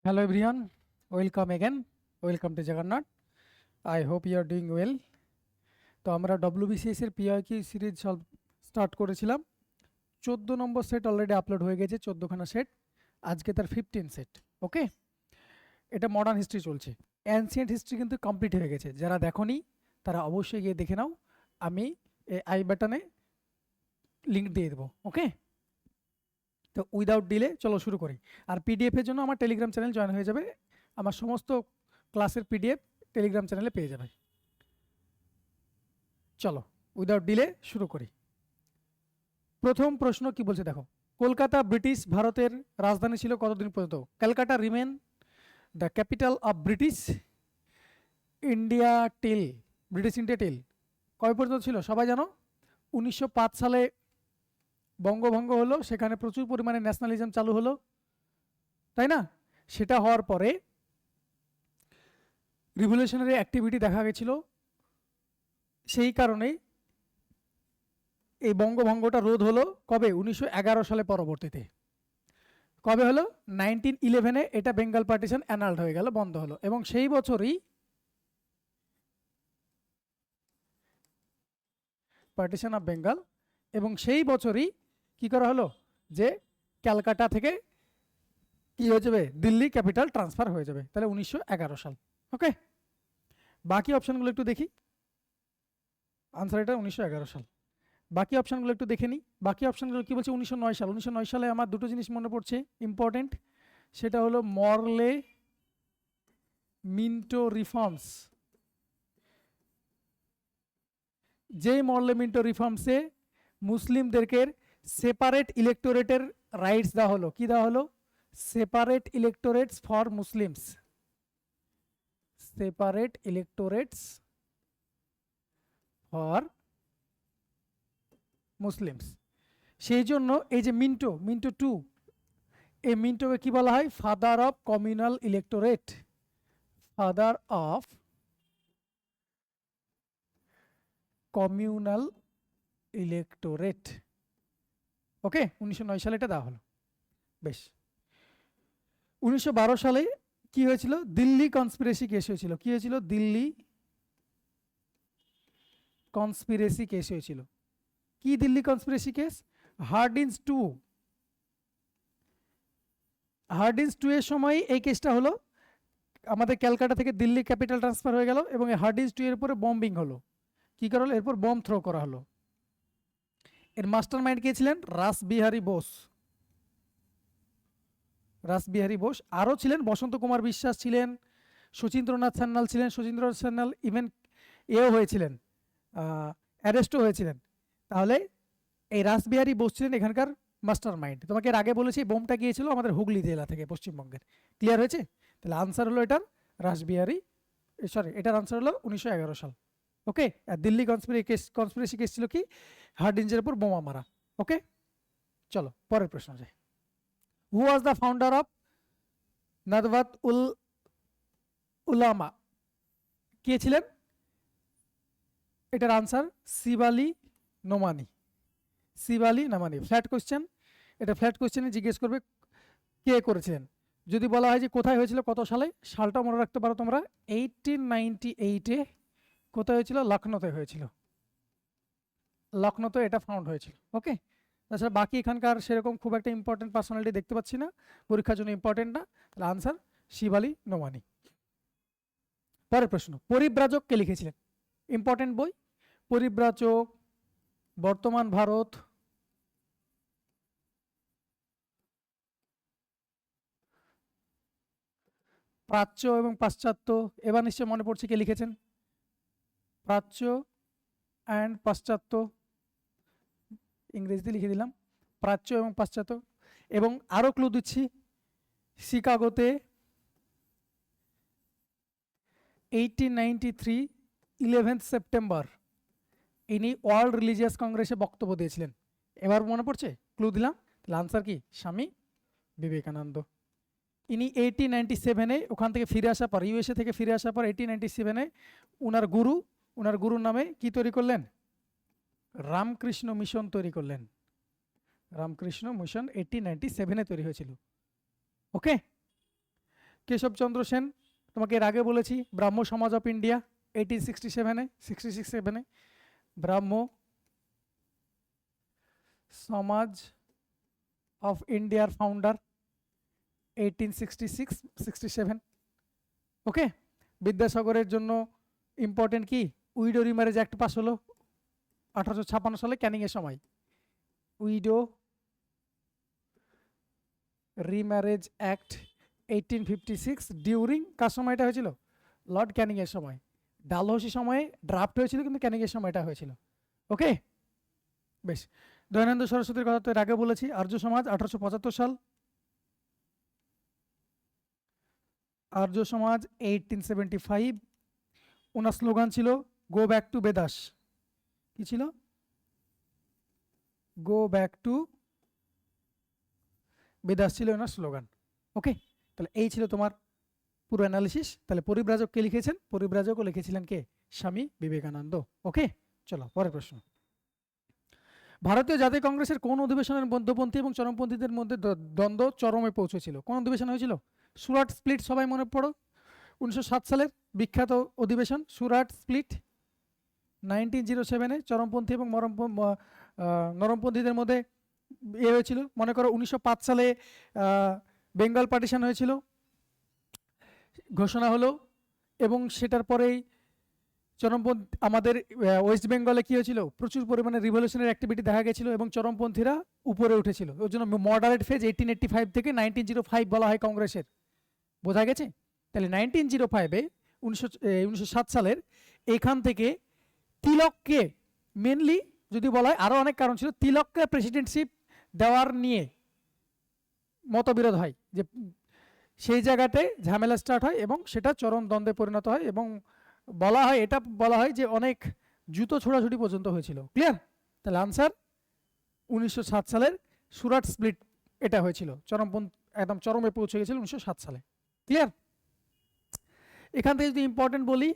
Hello everyone, welcome again. Welcome to Jagannath. I hope you are doing well. তো আমরা WBCS এর PIQ series solve start করেছিলাম। 14 নম্বর set already upload হয়ে গেছে, 14খানা set. আজকে তার 15 সেট। ওকে, এটা মডার্ন হিস্ট্রি চলছে। অ্যানসিয়েন্ট হিস্ট্রি কিন্তু কমপ্লিট হয়ে গেছে। যারা দেখোনি তারা অবশ্যই গিয়ে দেখে নাও। আমি আই বাটনে লিঙ্ক দিয়ে দেবো। ওকে, তো উইদাউট ডিলে চলো শুরু করি। আর পিডিএফের জন্য আমার টেলিগ্রাম চ্যানেল জয়েন হয়ে যাবে। আমার সমস্ত ক্লাসের পিডিএফ টেলিগ্রাম চ্যানেলে পেয়ে যাবে। চলো উইদাউট ডিলে শুরু করি। প্রথম প্রশ্ন কি বলছে দেখো, কলকাতা ব্রিটিশ ভারতের রাজধানী ছিল কতদিন পর্যন্ত? Calcutta remain the capital of British India till, British India till কবে পর্যন্ত ছিল সবাই জানো? 1905 সালে বঙ্গভঙ্গ হলো, সেখানে প্রচুর পরিমাণে ন্যাশনালিজম চালু হলো, তাই না? সেটা হওয়ার পরে রিভলিউশনারি অ্যাক্টিভিটি দেখা গেছিল, সেই কারণেই এই বঙ্গভঙ্গটা রোধ হলো। কবে? 1911 সালে পরবর্তীতে। কবে হলো? 1911-এ এটা বেঙ্গল পার্টিশন অ্যানাল্ড হয়ে গেল, বন্ধ হলো। এবং সেই বছরই পার্টিশন অফ বেঙ্গল, এবং সেই বছরই কি করা হলো যে ক্যালকাটা থেকে কি হয়ে যাবে, দিল্লি ক্যাপিটাল ট্রান্সফার হয়ে যাবে। তাহলে 1911 সাল। ওকে, বাকি অপশনগুলো একটু দেখি। আনসার এটা 1911 সাল। বাকি অপশনগুলো একটু দেখে নিই। বাকি অপশনগুলো কি বলছে? 1909 সাল। 1909 সালে আমার দুটো জিনিস মনে পড়ছে ইম্পর্টেন্ট, সেটা হলো মরলে মিন্টো রিফর্মস। যেই মরলে মিন্টো রিফর্মসে মুসলিমদেরকে সেপারেট ইলেক্টোরেটের রাইটস দেওয়া হলো। কি দেওয়া হলো? Separate electorates for Muslims, separate electorates for Muslims. সেই জন্য এই যে মিন্টো, মিন্টো টু, এই মিন্টোকে কি বলা হয়? Father of communal electorate, father of communal electorate. Okay, 1909 সালে এটা দেওয়া হলো। বেশ, 1912 সালে কি হয়েছিল? দিল্লি কনস্পিরেসি কেস হয়েছিল। কি হয়েছিল? দিল্লি কনস্পিরেসি কেস হয়েছিল। কি Delhi conspiracy case? Hardinge two, Hardinge two এর সময় এই কেসটা হলো। আমাদের ক্যালকাটা থেকে দিল্লি ক্যাপিটাল ট্রান্সফার হয়ে গেল এবং এই হার্ডিন্স টু এর উপরে বম্বিং হলো। কি করা হলো? এরপর বম থ্রো করা হলো। এর মাস্টার মাইন্ড কে ছিলেন? রাসবিহারী বোস। রাসবিহারী বোস। আরও ছিলেন বসন্ত কুমার বিশ্বাস ছিলেন, শচীন্দ্রনাথ সান্যাল ছিলেন। শচীন্দ্রনাথ সান্যাল ইভেন এও হয়েছিলেন, অ্যারেস্টও হয়েছিলেন। তাহলে এই রাসবিহারী বোস ছিলেন এখানকার মাস্টার মাইন্ড। তোমাকে এর আগে বলেছি বোমটা গিয়েছিল আমাদের হুগলি জেলা থেকে, পশ্চিমবঙ্গের। ক্লিয়ার হয়েছে? তাহলে আনসার হলো এটার রাসবিহারী, সরি, এটার আনসার হলো 1911 সাল। ওকে, আর দিল্লি কনস্পিরেসি কেস ছিল কি? হার্ডিঞ্জের উপর বোমা মারা। ওকে, চলো পরের প্রশ্ন যাই। Who was the founder of Nadwat ul Ulama? কে ছিলেন? এটার answer Shibli Nomani. Shibli Nomani. Flat question, এটা ফ্ল্যাট কোশ্চেনে জিজ্ঞেস করবে কে করেছিলেন। যদি বলা হয় যে কোথায় হয়েছিল, কত সালে, সালটা মনে রাখতে পারো তোমরা। 1898-এ কোথায় হয়েছিল? লখনৌতে হয়েছিল। লখনৌতে এটা ফাউন্ড হয়েছিল। ওকে, তাছাড়া বাকি এখানকার সেরকম খুব একটা ইম্পর্টেন্ট পার্সোনালিটি দেখতে পাচ্ছি না, পরীক্ষার জন্য ইম্পর্টেন্ট না। তাহলে আনসার শিব আলী নোমানি। পরের প্রশ্ন, পরিব্রাজক কে লিখেছিলেন? ইম্পর্টেন্ট বই, পরিব্রাজক, বর্তমান ভারত, প্রাচ্য এবং পাশ্চাত্য। এবার নিশ্চয় মনে পড়ছে কে লিখেছেন। প্রাচ্য অ্যান্ড পাশ্চাত্য, ইংরেজিতে লিখে দিলাম, প্রাচ্য এবং পাশ্চাত্য। এবং আরও ক্লু দিচ্ছি, শিকাগোতে 1893 11 সেপ্টেম্বর ইনি ওয়ার্ল্ড রিলিজিয়াস কংগ্রেসে বক্তব্য দিয়েছিলেন। এবার মনে পড়ছে? ক্লু দিলাম। তাহলে আনসার কি? স্বামী বিবেকানন্দ। ইনি 1897-এ ওখান থেকে ফিরে আসার পর, ইউএসএ থেকে ফিরে আসার পর 1897-এ উনার গুরুর নামে কি তৈরি করলেন? রামকৃষ্ণ মিশন তৈরি করলেন। রামকৃষ্ণ মিশন 1897-এ তৈরি হয়েছিল। ওকে, কেশবচন্দ্র সেন, তোমাকে এর আগে বলেছি, ব্রাহ্ম সমাজ অফ ইন্ডিয়া 1867-67 ব্রাহ্ম সমাজ অফ ইন্ডিয়ার ফাউন্ডার 1866-67। ওকে, বিদ্যাসাগরের জন্য ইম্পর্টেন্ট কি, উইডো রিম্যারেজ অ্যাক্ট পাস হলো 1856 সালে ক্যানিংয়ের সময়। উইডো রিম্যারেজ অ্যাক্ট 1856 ডিউরিং কার সময় এটা হয়েছিল, লর্ড ক্যানিংয়ের সময়। ডালহৌসি সময়ে ড্রাফট হয়েছিল, কিন্তু ক্যানিংয়ের সময় এটা হয়েছিল। ওকে, বেশ। দয়ানন্দ সরস্বতীর কথা তো এর আগে বলেছি। আর্য সমাজ 1875 সাল, আর্য সমাজ 1875। ওনার স্লোগান ছিল গো ব্যাক টু বেদাস। কি ছিল, গো ব্যাক টু বেদাস ছিল ওনার স্লোগান। ওকে, তাহলে এই ছিল তোমার পুরো অ্যানালিসিস। তাহলে পরিব্রাজক কে লিখেছেন, পরিব্রাজকও লিখেছিলেন কে, স্বামী বিবেকানন্দ। ওকে, চলো পরের প্রশ্ন। ভারতীয় জাতীয় কংগ্রেসের কোন অধিবেশনের মধ্যপন্থী এবং চরমপন্থীদের মধ্যে দ্বন্দ্ব চরমে পৌঁছেছিল? কোন অধিবেশন হয়েছিল? সুরাট স্প্লিট, সবাই মনে পড়ো, 1907 সালের বিখ্যাত অধিবেশন সুরাট স্প্লিট। 1907-এ চরমপন্থী এবং নরমপন্থীদের মধ্যে এ হয়েছিল। মনে করো 1905 সালে বেঙ্গল পার্টিশন হয়েছিল, ঘোষণা হলো, এবং সেটার পরেই চরমপন্থী আমাদের ওয়েস্ট বেঙ্গলে কি হয়েছিল, প্রচুর পরিমাণে রিভলিউশনারি অ্যাক্টিভিটি দেখা গেছিল এবং চরমপন্থীরা উপরে উঠেছিল। ওর জন্য মডারেট ফেজ 1885 থেকে 1905 বলা হয় কংগ্রেসের। বোঝা গেছে? তাহলে 1905-এ 1907 সালের এখান থেকে তিলককে, মেনলি যদি বলা হয়, আরও অনেক কারণ ছিল, তিলককে প্রেসিডেন্টশিপ দেওয়ার নিয়ে মতবিরোধ হয়, যে সেই জায়গাতে ঝামেলা স্টার্ট হয় এবং সেটা চরম দ্বন্দ্বে পরিণত হয়, এবং বলা হয়, এটা বলা হয় যে অনেক জুতো ছোড়াছুটি পর্যন্ত হয়েছিল। ক্লিয়ার? তাহলে আনসার 1907 সালের সুরাট স্প্লিট এটা হয়েছিল, একদম চরমে পৌঁছে গেছিল 1907 সালে। ক্লিয়ার? এখান থেকে যদি ইম্পর্টেন্ট বলি,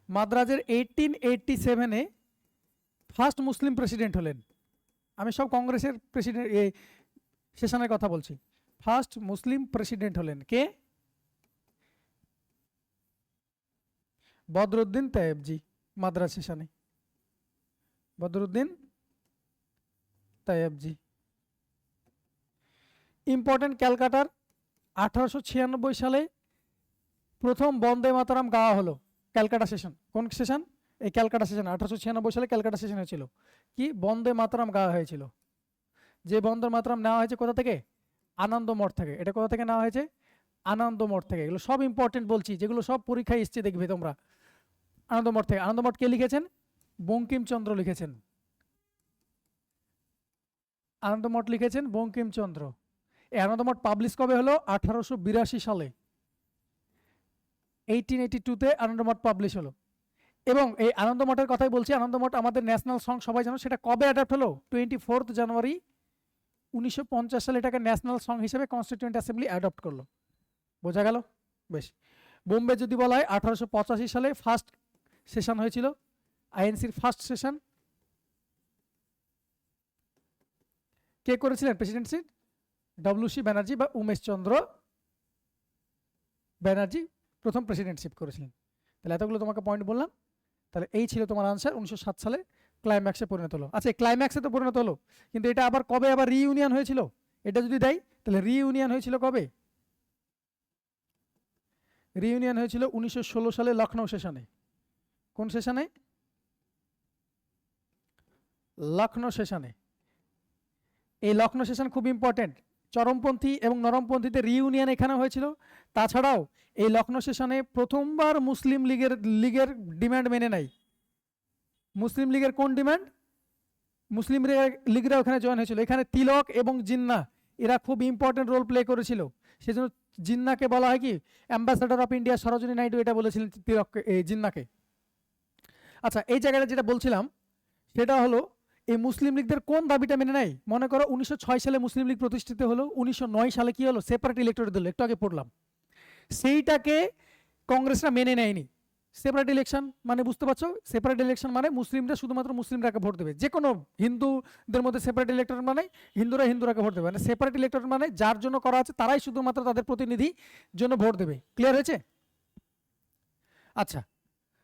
মাদ্রাজের 1887-এ ফার্স্ট মুসলিম প্রেসিডেন্ট হলেন। আমি সব কংগ্রেসের প্রেসিডেন্ট সেশনের কথা বলছি। ফার্স্ট মুসলিম প্রেসিডেন্ট হলেন কে? বদরুদ্দিন তৈয়বজি। মাদ্রাজ সেশনে বদরুদ্দিন তৈয়বজি। ইম্পর্টেন্ট, ক্যালকাটার 1896 সালে প্রথম বন্দে মাতরম গাওয়া হলো। ক্যালকাটা সেশন, কোন সেশন? এই ক্যালকাটা সেশন 1896 সালে ক্যালকাটা সেশন হয়েছিল। কি বন্দে মাতরম গাওয়া হয়েছিল? যে বন্দে মাতরম নেওয়া হয়েছে কোথা থেকে? আনন্দ মঠ থেকে। এটা কোথা থেকে নেওয়া হয়েছে? আনন্দ মঠ থেকে। এগুলো সব ইম্পর্টেন্ট বলছি, যেগুলো সব পরীক্ষায় এসছে, দেখবে তোমরা। আনন্দ মঠ থেকে। আনন্দ মঠ কে লিখেছেন? বঙ্কিমচন্দ্র লিখেছেন। আনন্দ মঠ লিখেছেন বঙ্কিমচন্দ্র। এই আনন্দ মঠ পাবলিশ কবে হলো? 1882 সালে। 1882-তে আনন্দ মঠ পাবলিশ হলো। এবং এই আনন্দ মঠের কথাই বলছি। আনন্দ মঠ আমাদের ন্যাশনাল সং, সবাই জানো। সেটা কবে অ্যাডাপ্ট হলো? 24 জানুয়ারি 1950 সালে এটাকে ন্যাশনাল সং হিসেবে কনস্টিটিউয়েন্ট অ্যাসেম্বলি অ্যাডপ্ট করলো। বোঝা গেল? বেশ। বোম্বে যদি বলা হয়, 1885 সালে ফার্স্ট সেশন হয়েছিল, আইএনসির ফার্স্ট সেশন। কে করেছিলেন প্রেসিডেন্সি? ডব্লিউ.সি. ব্যানার্জি বা উমেশ চন্দ্র ব্যানার্জি প্রথম প্রেসিডেন্টশিপ করেছিলেন। তাহলে এতগুলো তোমাকে পয়েন্ট বললাম। তাহলে এই ছিল তোমার আনসার। 1907 সালে ক্লাইম্যাক্সে পরিণত হলো। আচ্ছা, ক্লাইম্যাক্সে তো পরিণত হলো, কিন্তু এটা আবার কবে আবার রিইউনিয়ন হয়েছিল? এটা যদি দেয়, তাহলে রিইউনিয়ন হয়েছিল কবে? রিইউনিয়ন হয়েছিল 1916 সালে লখনৌ সেশনে। কোন সেশনে? লখনৌ সেশনে। এই লখনৌ সেশন খুব ইম্পর্টেন্ট। চরমপন্থী এবং নরমপন্থীদের রিইউনিয়ন এখানে হয়েছিল। তাছাড়াও এই লখনৌ সেশনে প্রথমবার মুসলিম লীগের ডিমান্ড মেনে নেয়। মুসলিম লীগের কোন ডিমান্ড? মুসলিম লীগরা ওখানে জয়েন হয়েছিল। এখানে তিলক এবং জিন্নাহ এরা খুব ইম্পর্টেন্ট রোল প্লে করেছিল। সেজন্য জিন্নাহকে বলা হয় কি ambassador of India. Sarojini Naidu এটা বলেছিলেন তিলককে, জিন্নাহকে। আচ্ছা, এই জায়গাটা যেটা বলছিলাম সেটা হলো, এই মুসলিম লীগদের কোন দাবিটা মেনে নেয়? মনে করো 1906 সালে মুসলিম লীগ প্রতিষ্ঠিত হলো। 1909 সালে কি হলো? সেপারেট ইলেক্টোরেট দিল, একটু আগে পড়লাম। সেইটাকে কংগ্রেসরা মেনে নেয়নি। সেপারেট ইলেকশন মানে বুঝতে পারছো, সেপারেট ইলেকশন মানে মুসলিমরা শুধুমাত্র মুসলিমরাকে ভোট দেবে, যে কোনো হিন্দুদের মধ্যে সেপারেট ইলেক্টর মানে হিন্দুরাকে ভোট দেবে, মানে সেপারেট ইলেক্টর মানে যার জন্য করা আছে তারাই শুধুমাত্র তাদের প্রতিনিধি জন্য ভোট দেবে। ক্লিয়ার হয়েছে? আচ্ছা,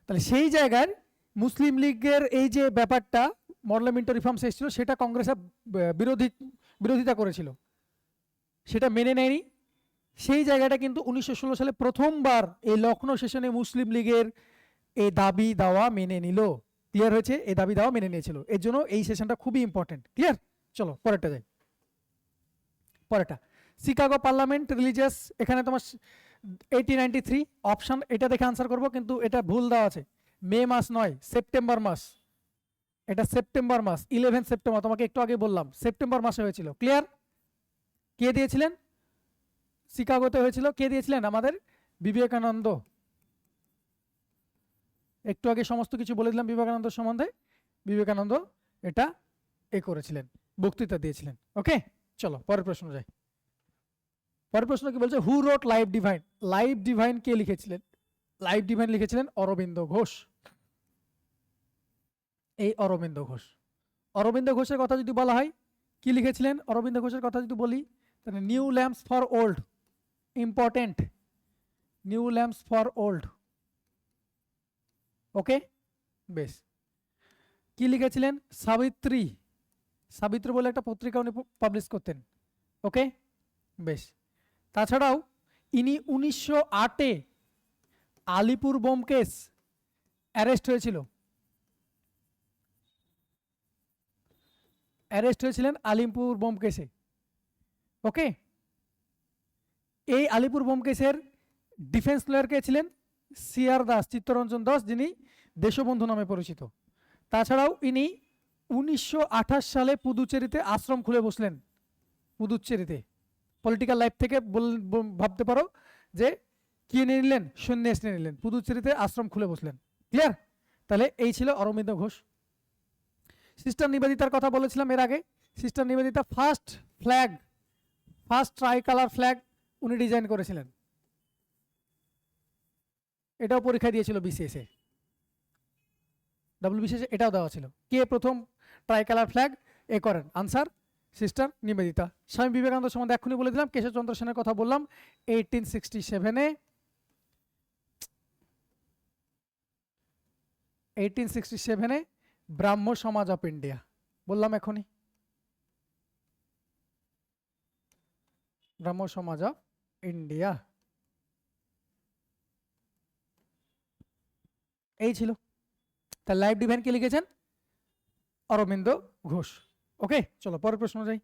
তাহলে সেই জায়গায় মুসলিম লীগের এই যে ব্যাপারটা মডেল রিফর্মস এসেছিল সেটা কংগ্রেস বিরোধিতা করেছিল, সেটা মেনে নেয়নি। সেই জায়গাটা কিন্তু 1916 সালে প্রথমবার এই লখনৌ সেশনে মুসলিম লীগের এই দাবি দাওয়া মেনে নিল। ক্লিয়ার হয়েছে? এই দাবি দাওয়া মেনে নিয়েছিল, এর জন্য এই সেশনটা খুবই ইম্পর্টেন্ট। ক্লিয়ার? চলো পরেরটা যাই। পরেরটা শিকাগো পার্লামেন্ট রিলিজিয়াস, এখানে তোমার 1893 অপশন, এটা দেখে আনসার করবো, কিন্তু এটা ভুল দেওয়া আছে, মে মাস নয় সেপ্টেম্বর মাস, এটা সেপ্টেম্বর মাস, 11 সেপ্টেম্বর, তোমাকে একটু আগে বললাম সেপ্টেম্বর মাসে হয়েছিল। ক্লিয়ার? কে দিয়েছিলেন? শিকাগোতে হয়েছিল। কে দিয়েছিলেন? আমাদের বিবেকানন্দ। একটু আগে সমস্ত কিছু বলে দিলাম বিবেকানন্দ সম্বন্ধে, বিবেকানন্দ এটা করেছিলেন, বক্তৃতা দিয়েছিলেন। ওকে, চলো পরের প্রশ্ন যাই। পরের প্রশ্ন কি বলছে? হু রোট লাইফ ডিভাইন? লাইফ ডিভাইন কে লিখেছিলেন? লাইফ ডিভাইন লিখেছিলেন অরবিন্দ ঘোষ। এই অরবিন্দ ঘোষ, অরবিন্দ ঘোষের কথা যদি বলা হয়, কি লিখেছিলেন অরবিন্দ ঘোষের কথা যদি বলি, তাহলে new lamps for old, important, new lamps for old. Okay, বেশ। কি লিখেছিলেন? সাবিত্রী, সাবিত্রী বলে একটা পত্রিকা উনি পাবলিশ করতেন। ওকে, বেশ। তাছাড়াও ইনি 1908-এ আলিপুর বোমকেস অ্যারেস্ট হয়েছিল, অ্যারেস্ট হয়েছিলেন আলিপুর বোমকেসে। ওকে, এই আলিপুর বোমকেসের ডিফেন্স লয়ার কে ছিলেন? সিআর দাস, চিত্তরঞ্জন দাস, যিনি দেশবন্ধু নামে পরিচিত। তাছাড়াও ইনি 1928 সালে পুদুচেরিতে আশ্রম খুলে বসলেন, পুদুচেরিতে পলিটিক্যাল লাইফ থেকে ভাবতে পারো যে কি নিয়ে নিলেন, সন্ন্যাস নিয়ে নিলেন, পুদুচেরিতে আশ্রম খুলে বসলেন। ক্লিয়ার? তাহলে এই ছিল অরবিন্দ ঘোষ। সিস্টার নিবেদিতার কথা বলেছিলাম এর আগে। Sister Nivedita first flag, first try colour flag উনি ডিজাইন করেছিলেন, এটাও পরীক্ষা দিয়েছিল বিসিএস এ, WBCS এটাও দেওয়া ছিল। কে প্রথম ট্রাই কালার ফ্ল্যাগ করেন? Answer sister Nivedita. স্বামী বিবেকানন্দ সম্বন্ধে এক্ষুনি বলে দিলাম, কেশবচন্দ্র সেনের কথা বললাম 1867-এ, 1867-এ ব্রাহ্ম সমাজ অফ ইন্ডিয়া, বললাম এখনই, ব্রাহ্ম সমাজ অফ ইন্ডিয়া, এই ছিল। তার লাইফ ডিভাইন কে লিখেছেন? অরবিন্দ ঘোষ। ওকে, চলো পরের প্রশ্ন যাই।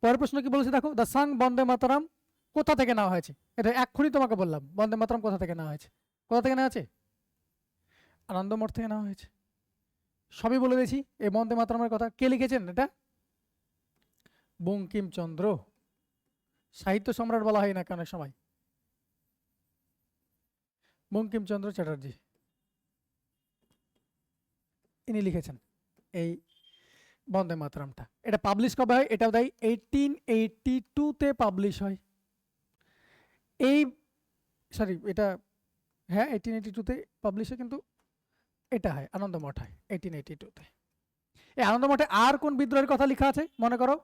পরের প্রশ্ন কি বলেছে দেখো, দ্য সাং বন্দে মাতরম কোথা থেকে নেওয়া হয়েছে? এটা এক্ষুনি তোমাকে বললাম, বন্দে মাতরম কোথা থেকে নেওয়া হয়েছে। কোথা থেকে নেওয়া হয়েছে? আনন্দমঠ থেকে নেওয়া হয়েছে, সবই বলে দিয়েছি। এই বন্দে মাতরমের কথা কে লিখেছেন? এটা বঙ্কিমচন্দ্র, সাহিত্য সম্রাট বলা হয় না অনেক সময়, বঙ্কিমচন্দ্র চ্যাটার্জি, ইনি লিখেছেন এই বন্দে মাতরমটা। এটা পাবলিশ কবে হয়? এটাও দেয় 1882-তে পাবলিশ হয়। এই সরি, এটা হ্যাঁ 1882-তে পাবলিশ হয়, কিন্তু এটা হয় আনন্দমঠ হয় 1882-তে। এই আনন্দমঠে আর কোন বিদ্রোহের কথা লেখা আছে মনে করো?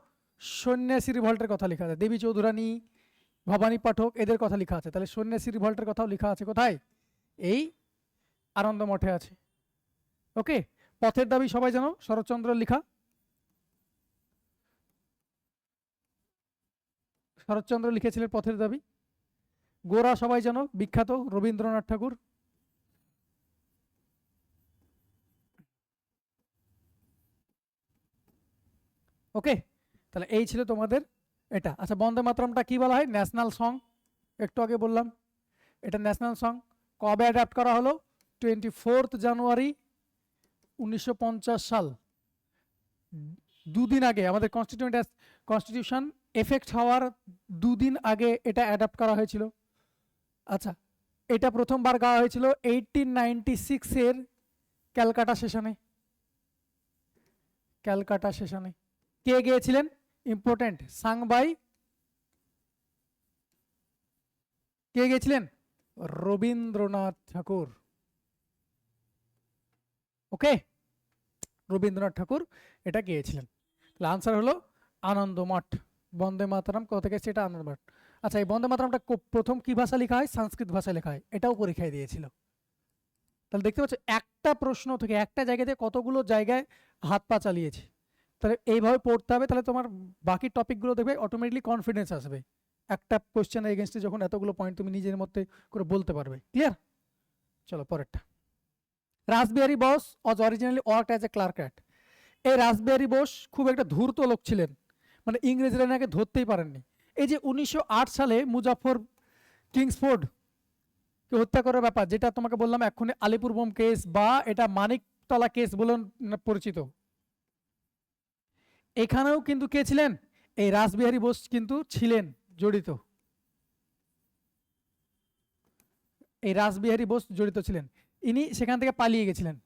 সন্ন্যাসী রিভল্টের কথা লেখা আছে, দেবী চৌধুরানী, ভবানী পাঠক, এদের কথা লেখা আছে। তাহলে সন্ন্যাসী রিভল্টের কথাও লেখা আছে কোথায়? এই আনন্দমঠে আছে। ওকে, পথের দাবি সবাই জানো, শরৎচন্দ্র লেখা, শরৎচন্দ্র লিখেছিলেন পথের দাবি। গোরা সবাই জানো, বিখ্যাত, রবীন্দ্রনাথ ঠাকুর। ওকে, তাহলে এই ছিল তোমাদের এটা। আচ্ছা, বন্দে মাতরমটা কি বলা হয়? ন্যাশনাল সং, একটু আগে বললাম এটা ন্যাশনাল সং। কবে অ্যাডাপ্ট করা হলো? 24 জানুয়ারি 1950 সাল, দুদিন আগে, আমাদের কনস্টিটিউশন এফেক্ট হওয়ার দুদিন আগে এটা অ্যাডাপ্ট করা হয়েছিল। আচ্ছা, এটা প্রথমবার গাওয়া হয়েছিল 1896-এর ক্যালকাটা সেশনে, ক্যালকাটা সেশনে। কে গিয়েছিলেন? ইম্পর্টেন্ট, সাং বাই কে গেছিলেন? রবীন্দ্রনাথ ঠাকুর। ওকে, রবীন্দ্রনাথ ঠাকুর এটা গেয়েছিলেন। তাহলে আনসার হলো আনন্দমঠ। বন্দে মাতরম কোথা থেকে সেটা আনন্দমঠ। আচ্ছা, এই বন্দে মাতরমটা প্রথম কি ভাষা লেখা হয়? সংস্কৃত ভাষায় লেখা হয়, এটাও পরীক্ষায় দিয়েছিল। তাহলে দেখতে পাচ্ছ একটা প্রশ্ন থেকে একটা জায়গাতে কতগুলো জায়গায় হাত পা চালিয়েছে। তাহলে এইভাবে পড়তে হবে, তাহলে তোমার বাকি টপিকগুলো দেখবে অটোমেটিকলি কনফিডেন্স আসবে। একটা কোশ্চেনের এগেনস্টে যখন এতগুলো পয়েন্ট তুমি নিজের মধ্যে করে বলতে পারবে। ক্লিয়ার? চলো পরেরটা। Rashbehari Bose was originally worked as a clerk at. এই রাসবিহারী বোস খুব একটা ধূর্ত লোক ছিলেন, মানে ইংরেজরা এনাকে ধরতেই পারেননি। এই যে 1908 সালে মুজাফর কিংসফোর্ড কে হত্যা করার ব্যাপার, যেটা তোমাকে বললাম এক্ষুনি আলিপুর বোম কেস, বা এটা মানিকতলা কেস বলে পরিচিত, এখানেও কিন্তু কে ছিলেন? এই রাসবিহারী বোস কিন্তু ছিলেন জড়িত। এই রাসবিহারী বোস জড়িত ছিলেন। ইনি সেখান থেকে পালিয়ে গেছিলেন।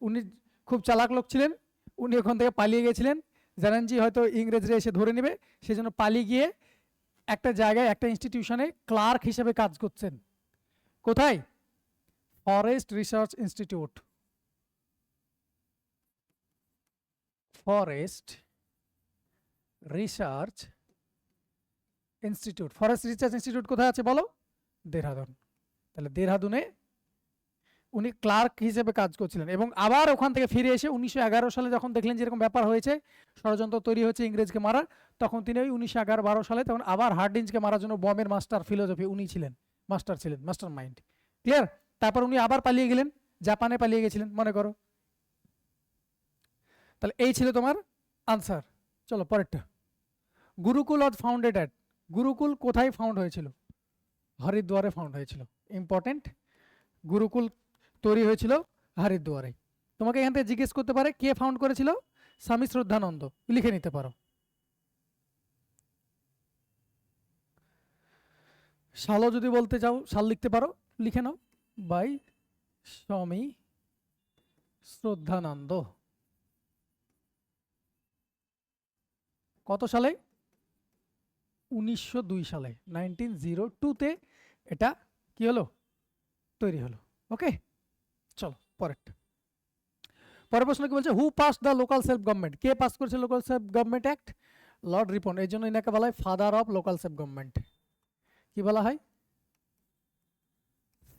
উনি খুব চালাক লোক ছিলেন, উনি ওখান থেকে পালিয়ে গেছিলেন। জানেন জি হয়তো ইংরেজরা এসে ধরে নেবে, সেজন্য পালিয়ে গিয়ে একটা জায়গায় একটা ইনস্টিটিউশনে ক্লার্ক হিসেবে কাজ করছেন। কোথায়? Forest research institute. Forest research institute. Forest research institute কোথায় আছে বলো? দেহরাদুন। তাহলে দেহরাদুনে উনি ক্লার্ক হিসেবে কাজ করছিলেন, এবং আবার ওখান থেকে ফিরে এসে 1911 সালে যখন দেখলেন যেরকম ব্যাপার হয়েছে, ষড়যন্ত্র তৈরি হয়েছে ইংরেজকে মারার, তখন তিনি ওই 1911-12 সালে তখন আবার হার্ডিঞ্জকে মারার জন্য বমের মাস্টার ফিলোসফি উনি ছিলেন, মাস্টার ছিলেন, মাস্টার মাইন্ড। ক্লিয়ার? তারপর উনি আবার পালিয়ে গেলেন, জাপানে পালিয়ে গেছিলেন মনে করো। তাহলে এই ছিল তোমার আনসার। চলো পরেরটা। Gurukul was founded at. Gurukul কোথায় ফাউন্ড হয়েছিল? হরিদ্বারে ফাউন্ড হয়েছিল। ইম্পর্টেন্ট, গুরুকুল তৈরি হয়েছিল হরিদ্বারে। তোমাকে এখান থেকে জিজ্ঞেস করতে পারে কে ফাউন্ড করেছিল? স্বামী শ্রদ্ধানন্দ, লিখে নিতে পারো। সালও যদি বলতে চাও সাল লিখতে পারো, লিখে নাও, বাই স্বামী শ্রদ্ধানন্দ। কত সালে? 1902 সালে, 1902-তে এটা কি হলো? তৈরি হলো। ওকে, চলো পরেরটা। পরের প্রশ্ন কি বলছে? Who pass the local self government. কে পাস করেছে local self government act? Lord Ripon. এই জন্য এনাকে বলা হয় father of local self government. কি বলা হয়?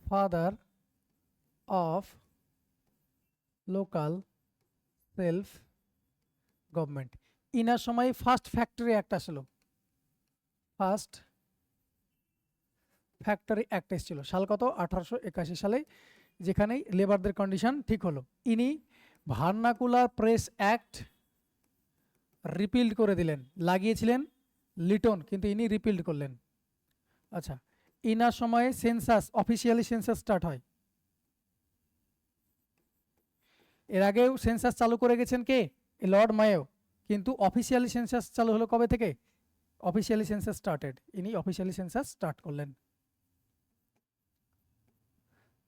Father of local self government. ইনার সময় ফার্স্ট ফ্যাক্টরি অ্যাক্ট আসলো। ফার্স্ট ফ্যাক্টরি অ্যাক্ট এসেছিল সাল কত? 1881 সালে, যেখানে লেবারদের কন্ডিশন ঠিক হলো। ইনি ভার্নাকুলার প্রেস অ্যাক্ট রিপিল্ড করে দিলেন, লাগিয়েছিলেন লিটন, কিন্তু ইনি রিপিল্ড করলেন। আচ্ছা, ইনার সময়ে সেন্সাস, অফিসিয়ালি সেন্সাস স্টার্ট হয়। এর আগেও সেন্সাস চালু করে গেছেন কে? লর্ড মায়ো, কিন্তু অফিসিয়ালি সেন্সাস চালু হলো কবে থেকে? অফিসিয়ালি সেন্সাস স্টার্টেড, ইনি অফিসিয়ালি সেন্সাস স্টার্ট করলেন।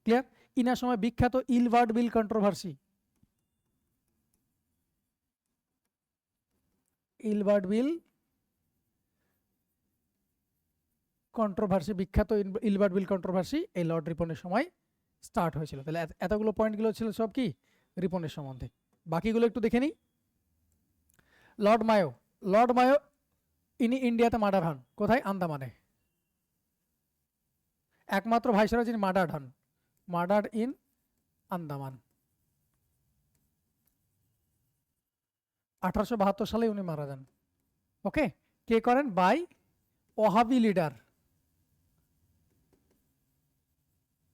ক্লিয়ার? ইনার সময় বিখ্যাত ইলবার্ট বিল কন্ট্রোভার্সি। ইলবার্ট বিল কন্ট্রোভার্সি, বিখ্যাত ইলবার্ট বিল কন্ট্রোভার্সি এই লর্ড রিপনের সময় স্টার্ট হয়েছিল। তাহলে এতগুলো পয়েন্টগুলো ছিল সব কি? রিপনের সম্বন্ধে। বাকিগুলো একটু দেখে নিই। লর্ড মায়ো, লর্ড মায়ো ইনি ইন্ডিয়াতে মার্ডার হন। কোথায়? আন্দামানে। একমাত্র ভাইসরয় যিনি মার্ডার হন, মার্ডার ইন আন্দামান। 1872 সালে উনি মারা যান। ওকে, কে করেন? By Wahhabi leader.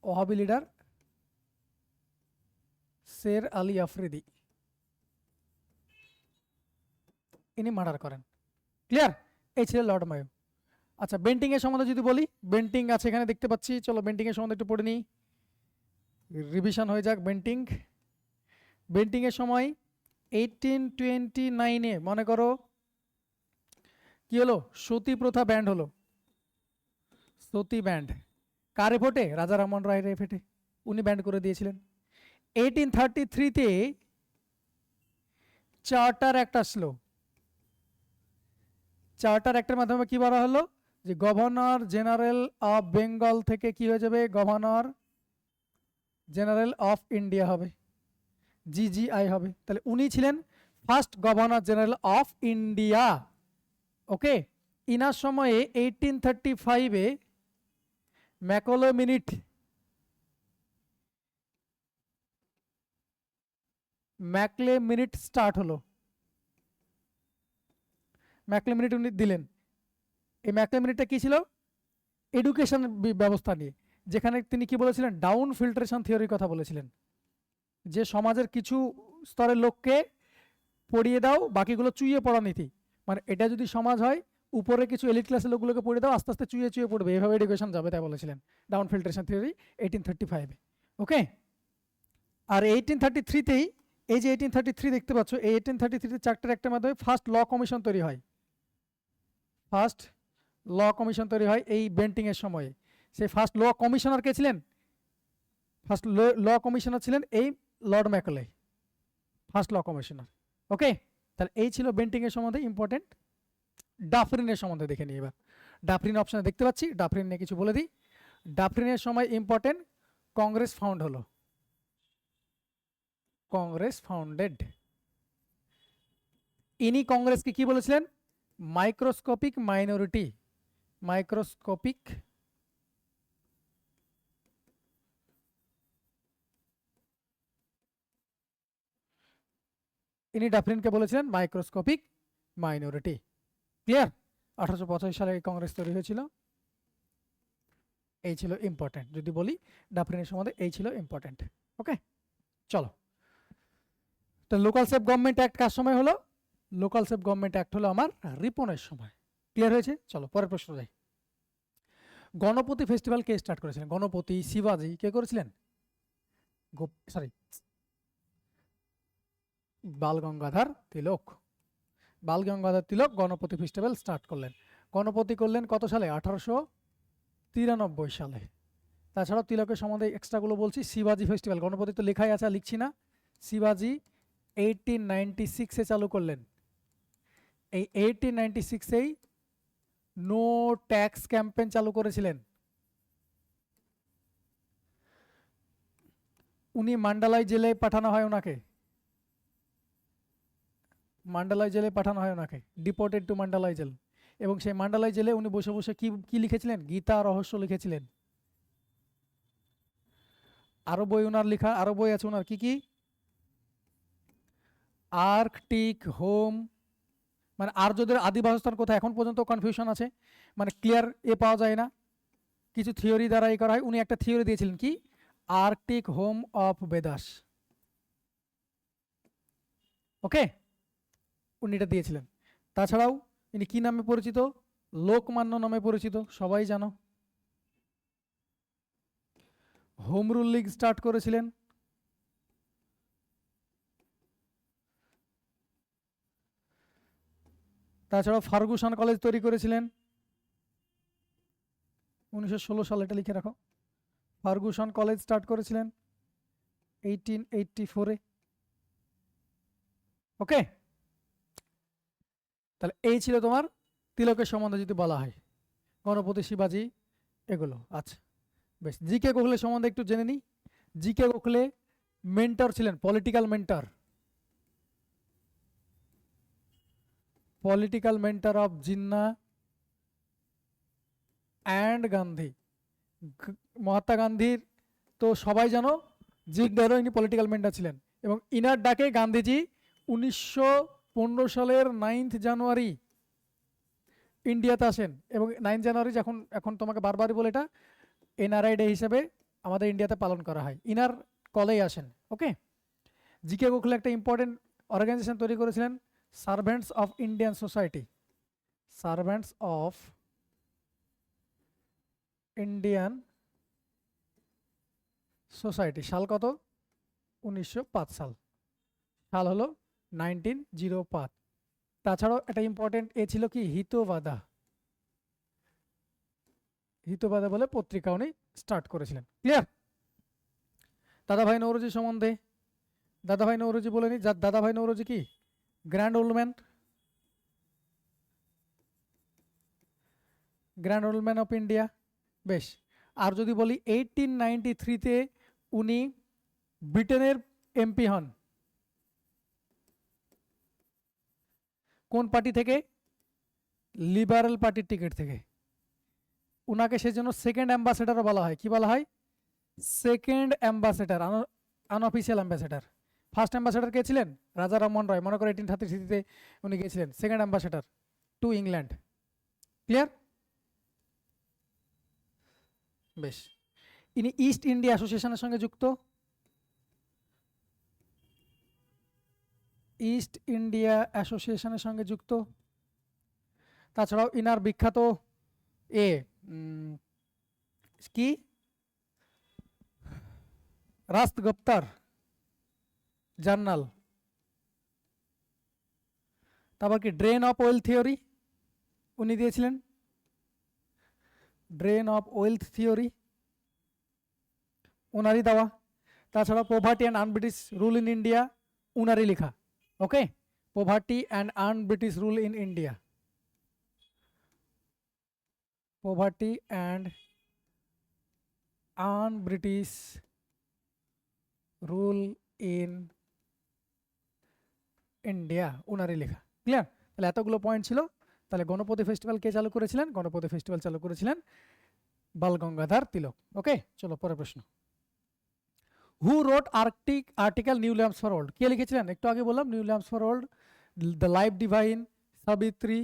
Wahhabi leader Sher Ali Afridi, ইনি মার্ডার করেন। ক্লিয়ার? এই ছিল লর্ড মায়ো। আচ্ছা, বেন্টিং এর সম্বন্ধে যদি বলি, বেন্টিং আছে এখানে দেখতে পাচ্ছি, চলো বেন্টিং এর সম্বন্ধে একটু পড়ে নিই, রিভিশন হয়ে যাক। বেন্টিং, বেন্টিং এর সময় 1829-এ মনে করো কি হলো? সতী প্রথা ব্যান্ড হলো। সতী ব্যান্ড কার এফোর্টে? রাজা রামমোহন রায়ের এফোর্টে, উনি ব্যান্ড করে দিয়েছিলেন। 1833-তে চার্টার অ্যাক্ট আসলো। চার্টার অ্যাক্টের মাধ্যমে কি বলা হলো? যে গভর্নর জেনারেল অফ বেঙ্গল থেকে কি হয়ে যাবে? গভর্নর জেনারেল অফ ইন্ডিয়া হবে। GGI হবে। তাহলে উনি ছিলেন first governor general of India. Okay, inner সময়ে 1835-এ ম্যাকলে মিনিট স্টার্ট হলো। ম্যাকলে মিনিট উনি দিলেন। এই ম্যাকলে মিনিটটা কি ছিল? এডুকেশন ব্যবস্থা নিয়ে, যেখানে তিনি কি বলেছিলেন? ডাউন ফিল্ট্রেশন থিওরির কথা বলেছিলেন, যে সমাজের কিছু স্তরের লোককে পড়িয়ে দাও, বাকিগুলো চুইয়ে পড়া নীতি। মানে এটা যদি সমাজ হয়, উপরে কিছু এলিট ক্লাসের লোকগুলোকে পড়িয়ে দাও, আস্তে আস্তে চুইয়ে চুইয়ে পড়বে, এভাবে এডুকেশন যাবে, তাই বলেছিলেন। ডাউন ফিল্ট্রেশন থিওরি 1835-এ। ওকে, আর 1833-তেই, এই যে 1833 দেখতে পাচ্ছ, এই 1833-তে চার্টার অ্যাক্টের মাধ্যমে ফার্স্ট ল কমিশন তৈরি হয়। ফার্স্ট ল কমিশন তৈরি হয় এই বেন্টিংয়ের সময়ে। সেই ফার্স্ট ল কমিশনার কে ছিলেন? ফার্স্ট ল কমিশনার ছিলেন এই Lord Macaulay, first law commissioner. Okay, তাহলে এই ছিল বেন্টিংয়ের সম্বন্ধে ইম্পর্টেন্ট। ডাফরিনের সম্বন্ধে দেখে নিই এবার। ডাফরিন অপশনে দেখতে পাচ্ছি, ডাফরিন নিয়ে কিছু বলে দিই। ডাফরিনের সময় ইম্পর্টেন্ট, কংগ্রেস ফাউন্ড হলো, কংগ্রেস ফাউন্ডেড। ইনি কংগ্রেসকে কি বলেছিলেন? মাইক্রোস্কোপিক মাইনরিটি, মাইক্রোস্কোপিক ইনি ডাফরিনকে বলেছিলেন মাইক্রোস্কোপিক মাইনরিটি। ক্লিয়ার? 1885 সালে এই কংগ্রেস তৈরি হয়েছিল। এই ছিল ইম্পর্টেন্ট, যদি বলি ডাফরিনের সম্বন্ধে এই ছিল ইম্পর্টেন্ট। ওকে, চলো। তো লোকাল সেলফ গভর্নমেন্ট অ্যাক্ট কার সময় হলো? লোকাল সেলফ গভর্নমেন্ট অ্যাক্ট হলো আমার রিপনের সময়। ক্লিয়ার হয়েছে? চলো পরের প্রশ্ন যাই। গণপতি ফেস্টিভ্যাল কে স্টার্ট করেছিলেন? গণপতি, শিবাজি, কে করেছিলেন? সরি, বাল গঙ্গাধর তিলক। বাল গঙ্গাধর তিলক গণপতি ফেস্টিভ্যাল স্টার্ট করলেন। গণপতি করলেন কত সালে? 1893 সালে। তাছাড়াও তিলকের সম্বন্ধে এক্সট্রাগুলো বলছি। শিবাজি ফেস্টিভ্যাল, গণপতি তো লেখাই আছে, লিখছি না। শিবাজি 1896-এ চালু করলেন। এই 1896-এই নো ট্যাক্স ক্যাম্পেইন চালু করেছিলেন। উনি মান্ডালাই জেলে পাঠানো হয় ওনাকে, মান্ডালাই জেলে পাঠানো হয় ওনাকে, ডিপোর্টেড টু মান্ডালাই জেল। এবং সেই মান্ডালাই জেলে উনি বসে বসে কি কি লিখেছিলেন? গীতা রহস্য লিখেছিলেন। আরো বই ওনার লেখা, আরো বই আছে ওনার, কি কি? আর্কটিক হোম, মানে আর্যদের আদি বাসস্থান কোথায় এখন পর্যন্ত কনফিউশন আছে, মানে ক্লিয়ার পাওয়া যায় না, কিছু থিওরি দ্বারা করা হয়। উনি একটা থিওরি দিয়েছিলেন, কি? Arctic home of Vedas. Okay, উনি এটা দিয়েছিলেন। তাছাড়াও ইনি কি নামে পরিচিত? লোকমান্য নামে পরিচিত, সবাই জানো। হোম রুল লীগ স্টার্ট করেছিলেন। তাছাড়াও ফার্গুসন কলেজ তৈরি করেছিলেন 1916 সালে, এটা লিখে রাখো। ফার্গুসন কলেজ স্টার্ট করেছিলেন 1884-এ। ওকে, তাহলে এই ছিল তোমার তিলকের সম্বন্ধে যদি বলা হয়, গণপতি, শিবাজি, এগুলো। আচ্ছা বেশ, জিকে গোখলে সম্বন্ধে একটু জেনে নিই। জিকে গোখলে মেন্টর ছিলেন, political mentor, political mentor of Jinnah and Gandhi. Mahatma গান্ধীর তো সবাই জানো, জিন্নারও ইনি পলিটিক্যাল মেন্টর ছিলেন। এবং ইনার ডাকে গান্ধীজি 1915 সালের 9 জানুয়ারি ইন্ডিয়াতে আসেন। এবং 9 জানুয়ারি যখন, এখন তোমাকে বারবারই বলে, এটা এনআরআই ডে হিসেবে আমাদের ইন্ডিয়াতে পালন করা হয়। ইনার কলেই আসেন। ওকে, জিকে গোখলে একটা ইম্পর্টেন্ট অর্গানাইজেশন তৈরি করেছিলেন, servants of Indian society, servants of Indian society. সাল কত? 1905 সাল, সাল হলো 1905। তাছাড়াও একটা ইম্পর্টেন্ট ছিল কি? হিতবাদা, হিতবাদা বলে পত্রিকা উনি স্টার্ট করেছিলেন। ক্লিয়ার? দাদাভাই নওরোজি সম্বন্ধে, দাদাভাই নওরোজি বলে নি। দাদাভাই নওরোজি কি? Grand old man, grand old man of India. বেশ, আর যদি বলি 1893-তে উনি ব্রিটেনের এমপি হন, কোন পার্টি থেকে? লিবারেল পার্টির টিকিট থেকে। ওনাকে সেজন্য সেকেন্ড অ্যাম্বাসেডারও বলা হয়। কি বলা হয়? Second ambassador, unofficial ambassador. First ambassador কে ছিলেন? রাজা রামমোহন রায়, মনে করো 1833-তে উনি গিয়েছিলেন। Second ambassador to England. Clear? বেশ। ইনি ইস্ট ইন্ডিয়া অ্যাসোসিয়েশনের সঙ্গে যুক্ত। ইস্ট ইন্ডিয়া অ্যাসোসিয়েশনের সঙ্গে যুক্ত। তাছাড়াও ইনার বিখ্যাত কি রাস্ত গুপ্তার জার্নাল, তারপর কি ড্রেন অফ ওয়েলথ থিওরি উনি দিয়েছিলেন। ড্রেন অফ ওয়েলথ থিওরি ওনারই দেওয়া। তাছাড়া poverty and un British rule in India উনারই লেখা। Okay, poverty and un British rule in India, poverty and un British rule in India উনারই লেখা। ক্লিয়ার? তাহলে এতগুলো পয়েন্ট ছিল। তাহলে গণপতি ফেস্টিভ্যাল কে চালু করেছিলেন? গণপতি ফেস্টিভ্যাল চালু করেছিলেন বাল গঙ্গাধর তিলক। ওকে, চলো পরের প্রশ্ন। Who wrote article new lamps for old? কে লিখেছিলেন? একটু আগে বললাম new lamps for old, the life divine, Savitri,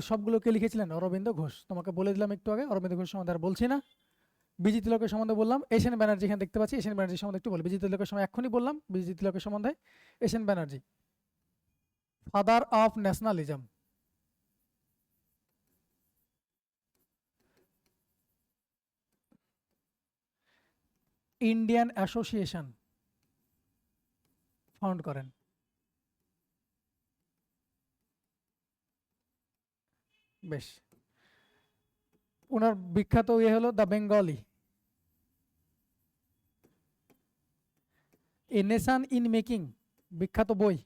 সবগুলো কে লিখেছিলেন? অরবিন্দ ঘোষ। তোমাকে বলে দিলাম একটু আগে, অরবিন্দ ঘোষ সম্বন্ধে আর বলছি না। বিজি তিলকের সম্বন্ধে বললাম। এশিয়ান ব্যানার্জি এখানে দেখতে পাচ্ছি, এশিয়ান ব্যানার্জি সম্বন্ধে একটু বলি। বিজি তিলকের সময় এক্ষুনি বললাম বিজি তিলকের সম্বন্ধে। Asian Banerjee father of nationalism. Indian association found করেন। বেশ। ওনার বিখ্যাত হলো the Bengali, a nation in making, বিখ্যাত বই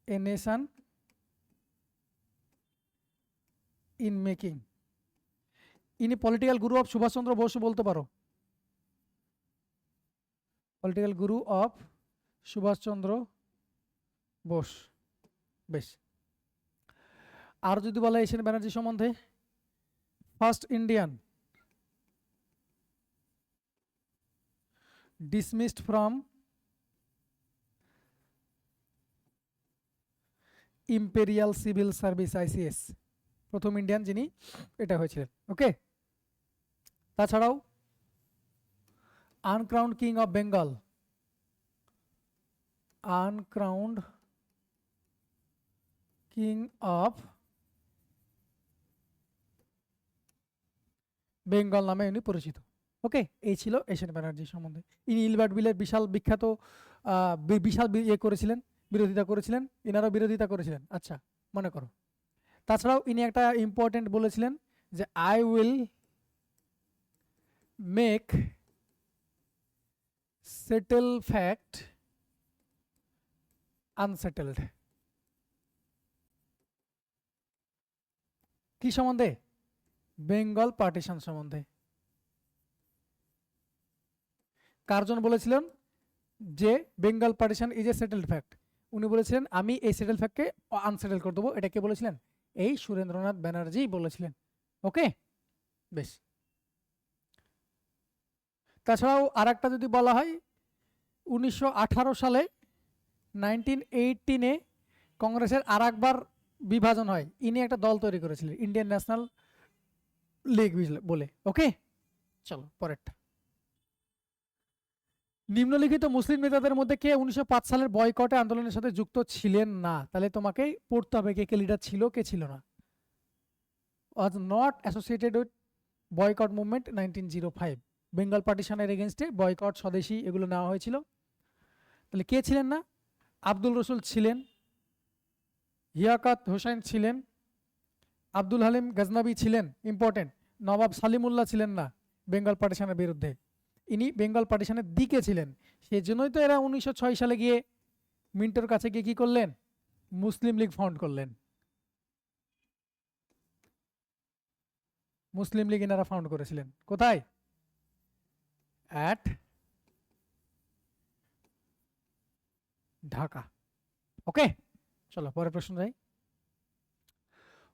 এ নেশন ইন মেকিং। ইনি political Guru of Subhash Chandra Bose বলতে পারো, political Guru of Subhash Chandra Bose. বেশ। আর যদি বলা এশিয়ান ব্যানার্জি সম্বন্ধে, first Indian dismissed from imperial civil service ICS, প্রথম ইন্ডিয়ান যিনি এটা হয়েছিলেন। ওকে, তাছাড়াও uncrowned king of Bengal, uncrowned king of Bengal নামে উনি পরিচিত। ওকে, এই ছিল এশিয়ান ব্যানার্জি সম্বন্ধে। ইনি ইলবার্ট বিলের বিখ্যাত বিশাল করেছিলেন, বিরোধিতা করেছিলেন। ইনারও বিরোধিতা করেছিলেন। আচ্ছা, মনে করো। তাছাড়াও ইনি একটা ইম্পর্টেন্ট বলেছিলেন যে I will make settle fact unsettled. কি সম্বন্ধে? বেঙ্গল পার্টিশন সম্বন্ধে। কার্জন বলেছিলেন যে Bengal partition is A settled fact. উনি বলেছিলেন আমি এই সেটেল ফ্যাক্টকে আনসেটেল করে দেবো। এটা কে বলেছিলেন? এই সুরেন্দ্রনাথ ব্যানার্জি বলেছিলেন। ওকে, বেশ। তাছাড়াও আর একটা যদি বলা হয়, 1918 সালে 1918-এ কংগ্রেসের আর একবার বিভাজন হয়। ইনি একটা দল তৈরি করেছিলেন, ইন্ডিয়ান ন্যাশনাল লীগ বলে। ওকে, চলো পরেরটা। নিম্নলিখিত মুসলিম নেতাদের মধ্যে কে 1905 সালের বয়কটে আন্দোলনের সাথে যুক্ত ছিলেন না? তাহলে তোমাকে পড়তে হবে কে কে লিডার ছিল, কে ছিল না। Was not associated with boycott movement 1905। Bengal পার্টিশনের এগেনস্টে বয়কট, স্বদেশী এগুলো নেওয়া হয়েছিল। তাহলে কে ছিলেন না? আব্দুল রসুল ছিলেন, হিয়াকাত হোসেন ছিলেন, আব্দুল হালিম গজনবী ছিলেন, ইম্পর্টেন্ট। নবাব সালিমুল্লাহ ছিলেন না বেঙ্গল পার্টিশনের বিরুদ্ধে। ইনি বেঙ্গল পার্টিশনের দিকে ছিলেন। সেই জন্যই তো এরা 1906 সালে গিয়ে মিন্টোর কাছে গিয়ে কি করলেন? মুসলিম লীগ ফাউন্ড করলেন। মুসলিম লীগ এনারা ফাউন্ড করেছিলেন কোথায়? অ্যাট ঢাকা। ওকে, চলো পরের প্রশ্ন যাই।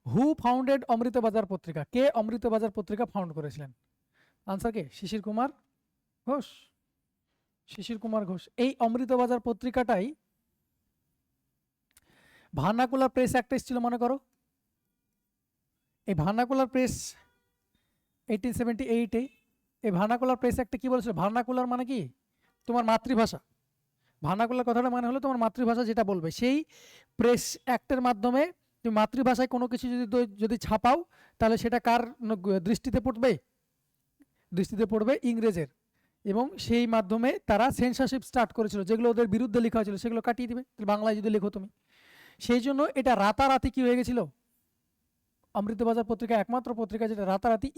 হু ফাউন্ডেড অমৃতবাজার পত্রিকা? কে অমৃতবাজার পত্রিকা ফাউন্ড করেছিলেন? আনসার কে? শিশির কুমার ঘোষ। শিশির কুমার ঘোষ। এই অমৃতবাজার পত্রিকাটাই ভার্নাকুলার প্রেস অ্যাক্ট এসেছিল মনে করো। এই ভার্নাকুলার প্রেস 1878-এ এই ভার্নাকুলার প্রেস অ্যাক্টে কি বলেছিল? ভার্নাকুলার মানে কি? তোমার মাতৃভাষা। ভার্নাকুলার কথাটা মানে হলো তোমার মাতৃভাষা যেটা বলবে। সেই প্রেস অ্যাক্টের মাধ্যমে তুমি মাতৃভাষায় কোনো কিছু যদি ছাপাও তাহলে সেটা কার দৃষ্টিতে পড়বে? দৃষ্টিতে পড়বে ইংরেজের। এবং সেই মাধ্যমে তারা সেন্সরশিপ স্টার্ট করেছিল, যেগুলো ওদের বিরুদ্ধে লেখা হয়েছিল সেগুলো কাটিয়ে দিবে বাংলায় যদি লেখো তুমি। সেই জন্য এটা রাতারাতি কি হয়ে গেছিল? অমৃতবাজার পত্রিকা একমাত্র পত্রিকা যেটা রাতারাতি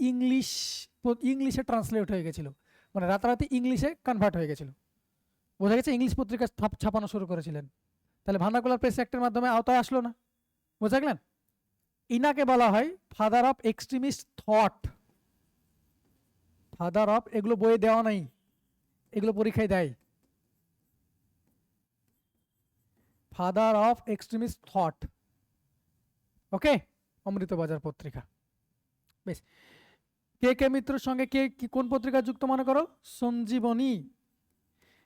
ইংলিশে ট্রান্সলেট হয়ে গেছিল, মানে রাতারাতি ইংলিশে কনভার্ট হয়ে গেছিল। বোঝা গেছে? ইংলিশ পত্রিকা ছাপানো শুরু করেছিলেন। তাহলে ভার্নাকুলার প্রেস অ্যাক্টের মাধ্যমে আওতায় আসলো না। বুঝা গেলেন? ইনাকে বলা হয় father of extremist thought. Father of, এগুলো বইয়ে দেওয়া নাই, এগুলো পরীক্ষায় দেয়। Father of extremist thought. Okay, Amrita Bazar Patrika. বেশ, কে কে মিত্রের সঙ্গে কে কোন পত্রিকা যুক্ত মনে করো? সঞ্জীবনী।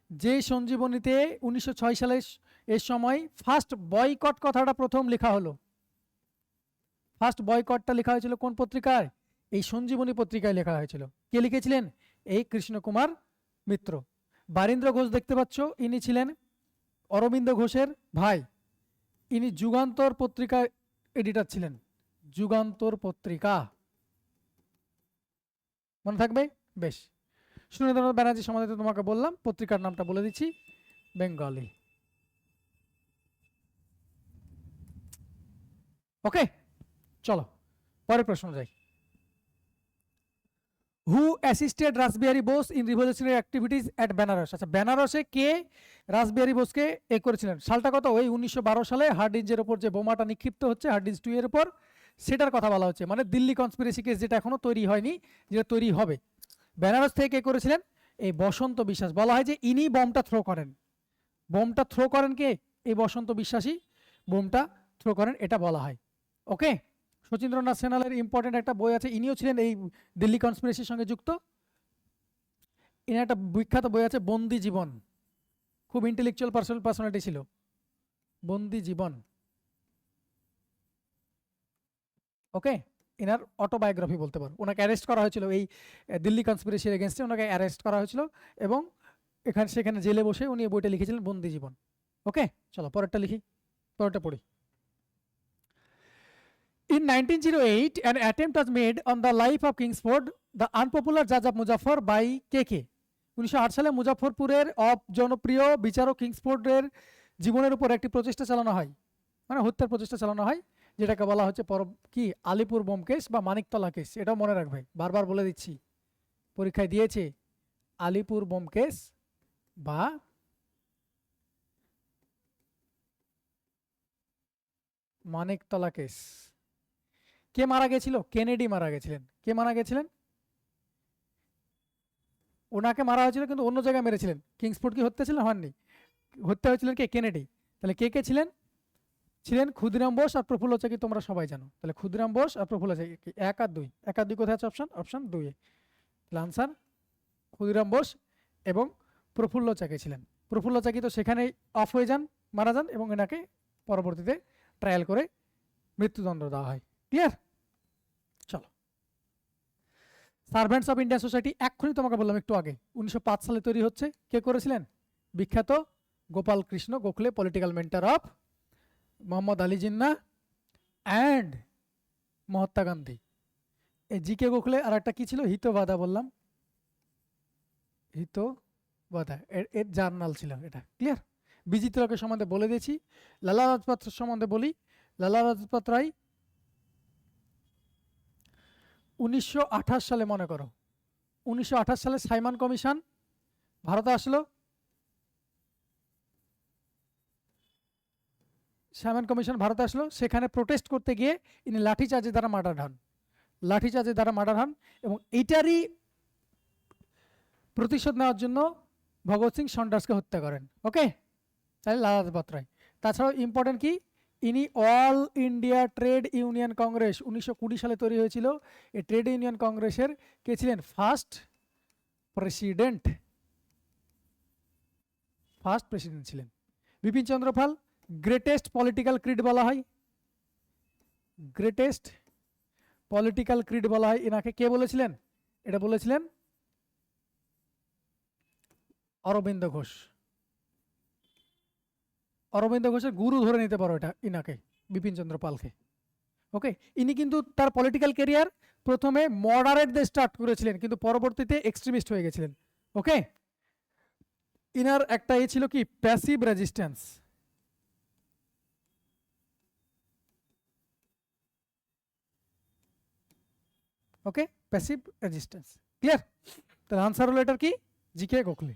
যে সঞ্জীবনীতে 1906 সালে এর সময় ফার্স্ট বয়কট কথাটা প্রথম লেখা হলো। ফার্স্ট বয়কটটা লেখা হয়েছিল কোন পত্রিকায়? এই সঞ্জীবনী পত্রিকায় লেখা হয়েছিল। কে লিখেছিলেন? এই কৃষ্ণকুমার মিত্র। বারীন্দ্র ঘোষ দেখতে পাচ্ছ, ইনি ছিলেন অরবিন্দ ঘোষের ভাই। ইনি যুগান্তর পত্রিকার এডিটর ছিলেন। যুগান্তর পত্রিকা মনে থাকবে? বেশ। সুরেন্দ্রনাথ ব্যানার্জি সম্বন্ধে তোমাকে বললাম, পত্রিকার নামটা বলে দিচ্ছি, বেঙ্গলি। ওকে, চলো পরের প্রশ্ন যাই। Who assisted Rash Behari Bose in revolutionary activities at Benaras? আচ্ছা, বেনারসে কে রাসবিহারী বোসকে করেছিলেন? সালটা কত? ওই 1912 সালে হার্ডিঞ্জের ওপর যে বোমাটা নিক্ষিপ্ত হচ্ছে, হার্ডিঞ্জ 2 এর উপর, সেটার কথা বলা হচ্ছে। মানে দিল্লি কনস্পিরেসি কেস যেটা এখনো তৈরি হয়নি, যেটা তৈরি হবে। বেনারস থেকে কে করেছিলেন? এই বসন্ত বিশ্বাস। বলা হয় যে ইনি বোমটা থ্রো করেন। বোমটা থ্রো করেন কে? এই বসন্ত বিশ্বাসী বোমটা থ্রো করেন, এটা বলা হয়। ওকে, শচীন্দ্রনাথ সেনালের ইম্পর্টেন্ট একটা বই আছে, ইনিও ছিলেন এই দিল্লি কনস্পিরেসির সঙ্গে যুক্ত। ইনি একটা বিখ্যাত বই আছে, বন্দি জীবন। খুব ইন্টেলেকচুয়াল পার্সোনালিটি ছিল, বন্দি জীবন। ওকে, এনার অটোবায়োগ্রাফি বলতে পারো। ওনাকে অ্যারেস্ট করা হয়েছিল এই দিল্লি কনস্পিরেসির এগেনস্টে, ওনাকে অ্যারেস্ট করা হয়েছিল এবং সেখানে জেলে বসে উনি এই বইটা লিখেছিলেন, বন্দি জীবন। ওকে, চলো পরেরটা লিখি, পরেরটা পড়ি। In 1908, an attempt was made on the life of Kingsford, the unpopular judge of Muzaffar by KK. 1908 সালে মুজাফফরপুরের জনপ্রিয় বিচারক কিংসফোর্ডের জীবনের উপর একটি প্রচেষ্টা চালানো হয়, মানে হত্যার প্রচেষ্টা চালানো হয়, যেটাকে বলা হচ্ছে কি আলিপুর বোম কেস বা মানিকতলা কেস। এটাও মনে রাখবে, বারবার বলে দিচ্ছি, পরীক্ষায় দিয়েছে আলিপুর বোম কেস বা মানিকতলা কেস। কে মারা গেছিল? কেনেডি মারা গেছিলেন। কে মারা গেছিলেন? ওনাকে মারা হয়েছিল কিন্তু অন্য জায়গায় মেরেছিলেন। কিংসফোর্ড কি হত্যা ছিলেন? হননি। হত্যা হয়েছিলেন কে? কেনেডি। তাহলে কে কে ছিলেন? ছিলেন ক্ষুদিরাম বোস আর প্রফুল্ল চাকি, তোমরা সবাই জানো। তাহলে ক্ষুদিরাম বোস আর প্রফুল্ল চাকি। 1 আর 2, 1 আর 2 কোথায় আছে? অপশন 2 এ। তাহলে আনসার ক্ষুদিরাম বোস এবং প্রফুল্ল চাকি ছিলেন। প্রফুল্ল চাকি তো সেখানেই অফ হয়ে যান, মারা যান, এবং এনাকে পরবর্তীতে ট্রায়াল করে মৃত্যুদণ্ড দেওয়া হয়। ক্লিয়ার? চলো, সার্ভেন্টস অফ ইন্ডিয়ান সোসাইটি এক্ষুনি তোমাকে বললাম একটু আগে, 1905 সালে তৈরি হচ্ছে। কে করেছিলেন? বিখ্যাত Gopal Krishna Gokhale, political mentor of Mohammad Ali Jinnah and Mahatma Gandhi. এই জি কে গোখলে আর একটা কি ছিল? হিতবাদা বললাম, হিতবাদা এর জার্নাল ছিল এটা। ক্লিয়ার? বিজি তিলকের সম্বন্ধে বলে দিয়েছি। লালা রাজপথ সম্বন্ধে বলি। লালা রাজপথ রায় 1928 সালে, মনে করো 1928 সালে সাইমন কমিশন ভারতে আসলো। সাইমন কমিশন ভারতে আসলো, সেখানে প্রোটেস্ট করতে গিয়ে ইনি লাঠিচার্জের দ্বারা মার্ডার হন। লাঠিচার্জের দ্বারা মার্ডার হন এবং এইটারই প্রতিশোধ নেওয়ার জন্য ভগৎ সিং সন্ডার্সকে হত্যা করেন। ওকে, তাহলে লালা রাজপথ রায়। তাছাড়াও ইম্পর্টেন্ট কি, ইনি all India trade union Congress 1920 সালে তৈরি হয়েছিল। এই ট্রেড ইউনিয়ন কংগ্রেসের কে ছিলেন? ফার্স্ট প্রেসিডেন্ট ছিলেন। Bipin Chandra Pal greatest political Creed বলা হয়, গ্রেটেস্ট পলিটিক্যাল ক্রিড বলা হয়। এনাকে কে বলেছিলেন? এটা বলেছিলেন অরবিন্দ ঘোষ। অরবিন্দ ঘোষের গুরু ধরে নিতে পারো এটা ইনাকে, বিপিন চন্দ্র পালকে। ওকে, ইনি কিন্তু তার পলিটিক্যাল ক্যারিয়ার প্রথমে মডারেট দিয়ে স্টার্ট করেছিলেন, কিন্তু পরবর্তীতে এক্সট্রিমিস্ট হয়ে গেছিলেন। ওকে, ইনার একটা ছিল কি passive resistance. Okay, passive resistance. Clear? তাহলে আনসার হলো এটার কি? জিকে গোখলে।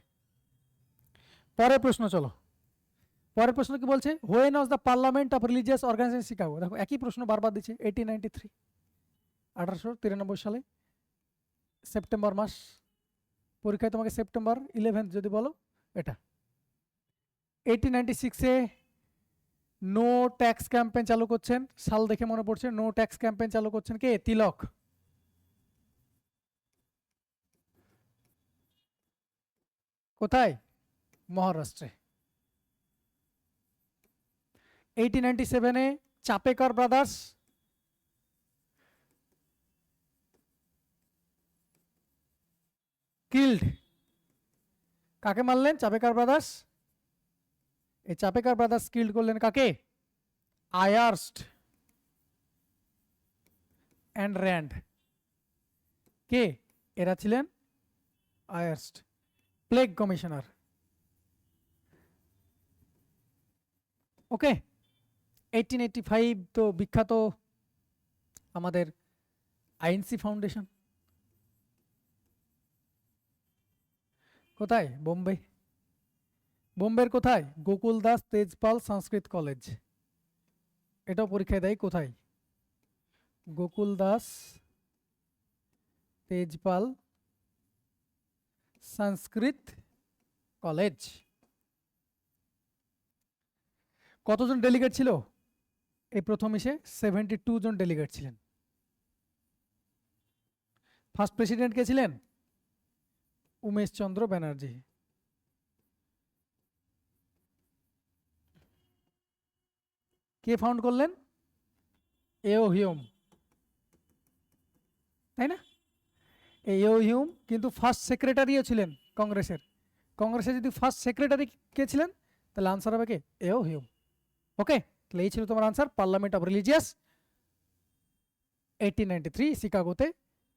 পরের প্রশ্ন চলো। পরের প্রশ্ন কি বলছে? When was the parliament of religious organization Chicago. দেখো একই প্রশ্ন বারবার দিচ্ছে। 1893 1893 সালে সেপ্টেম্বর মাস। পরীক্ষায় তোমাকে সেপ্টেম্বর 11 যদি বলো এটা। 1896-এ নো ট্যাক্স ক্যাম্পেইন চালু করছেন, সাল দেখে মনে পড়ছে। নো ট্যাক্স ক্যাম্পেইন চালু করছেন কে? তিলক। কোথায়? মহারাষ্ট্রে। 1897-এ চাপেকর ব্রাদার্স কিল্ড। কাকে মারলেন? চাপেকর ব্রাদার্স। এই চাপেকর ব্রাদার্স কিল্ড করলেন কাকে? আয়ারস্ট অ্যান্ড র্যান্ড। কে এরা ছিলেন? আয়ারস্ট প্লেগ কমিশনার। ওকে, 1885 তো বিখ্যাত আমাদের আইএনসি ফাউন্ডেশন। কোথায়? বোম্বে। বোম্বের কোথায়? গোকুল দাস তেজপাল সংস্কৃত কলেজ। এটাও পরীক্ষায় দেয়। কোথায়? গোকুল দাস তেজপাল সংস্কৃত কলেজ। কতজন ডেলিগেট ছিল এই প্রথম এসে? 72 জন ডেলিগেট ছিলেন। ফার্স্ট প্রেসিডেন্ট কে ছিলেন? উমেশ চন্দ্র ব্যানার্জি। কে ফাউন্ড করলেন? এও হিউম, তাই না? এও হিউম কিন্তু ফার্স্ট সেক্রেটারিও ছিলেন কংগ্রেসের। কংগ্রেসের যদি ফার্স্ট সেক্রেটারি কে ছিলেন, তাহলে আনসার হবে কে? এও হিউম। ওকে, তাহলে এই ছিল তোমার আনসার। Parliament of religious 1893 শিকাগোতে।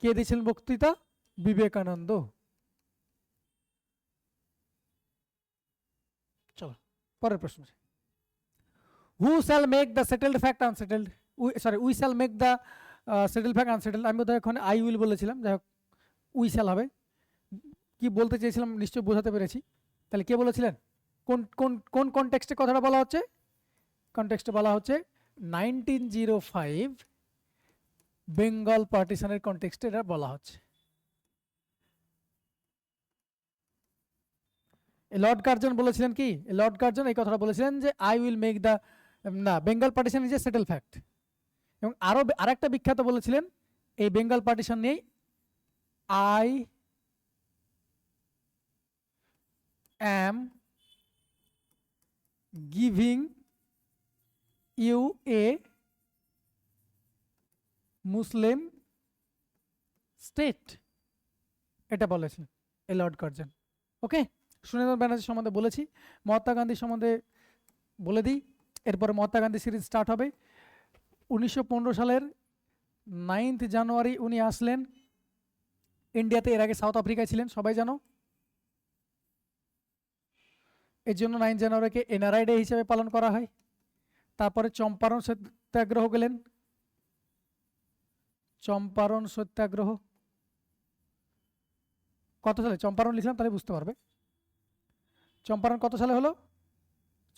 কে দিয়েছিলেন বক্তৃতা? বিবেকানন্দ। চলো পরের প্রশ্ন। হু shall make the settled fact unsettled? We shall make the settled fact unsettled. আমি বোধহয় এখন আই উইল বলেছিলাম, যাই হোক উই শ্যাল হবে। কি বলতে চেয়েছিলাম নিশ্চয়ই বোঝাতে পেরেছি। তাহলে কে বলেছিলেন? কোন কোন কোন কনটেক্সটে কথাটা বলা হচ্ছে? কনটেক্সটে বলা হচ্ছে 1905 বেঙ্গল পার্টিশনের কনটেক্সটে এটা বলা হচ্ছে। লর্ড কার্জন বলেছিলেন কি? লর্ড কার্জন এই কথাটা বলেছিলেন যে আই উইল মেক দ্য না Bengal partition is a settle fact. এবং আরো আরেকটা বিখ্যাত বলেছিলেন এই বেঙ্গল পার্টিশন নিয়ে, I am giving you a Muslim state. এটা বলেছিলেন এই Lord Curzon. Okay, Surendra Banerjee সম্বন্ধে বলেছি। মহাত্মা গান্ধী সম্বন্ধে বলে দিই, এরপরে মহাত্মা গান্ধী সিরিজ স্টার্ট হবে। 1915 সালের 9 জানুয়ারি উনি আসলেন ইন্ডিয়াতে। এর আগে সাউথ আফ্রিকায় ছিলেন, সবাই জানো। এর জন্য 9 জানুয়ারিকে এনআরআই ডে হিসেবে পালন করা হয়। তারপরে চম্পারণ সত্যাগ্রহ গেলেন। চম্পারণ সত্যাগ্রহ কত সালে? চম্পারণ লিখলাম তাহলে বুঝতে পারবে। চম্পারণ কত সালে হলো?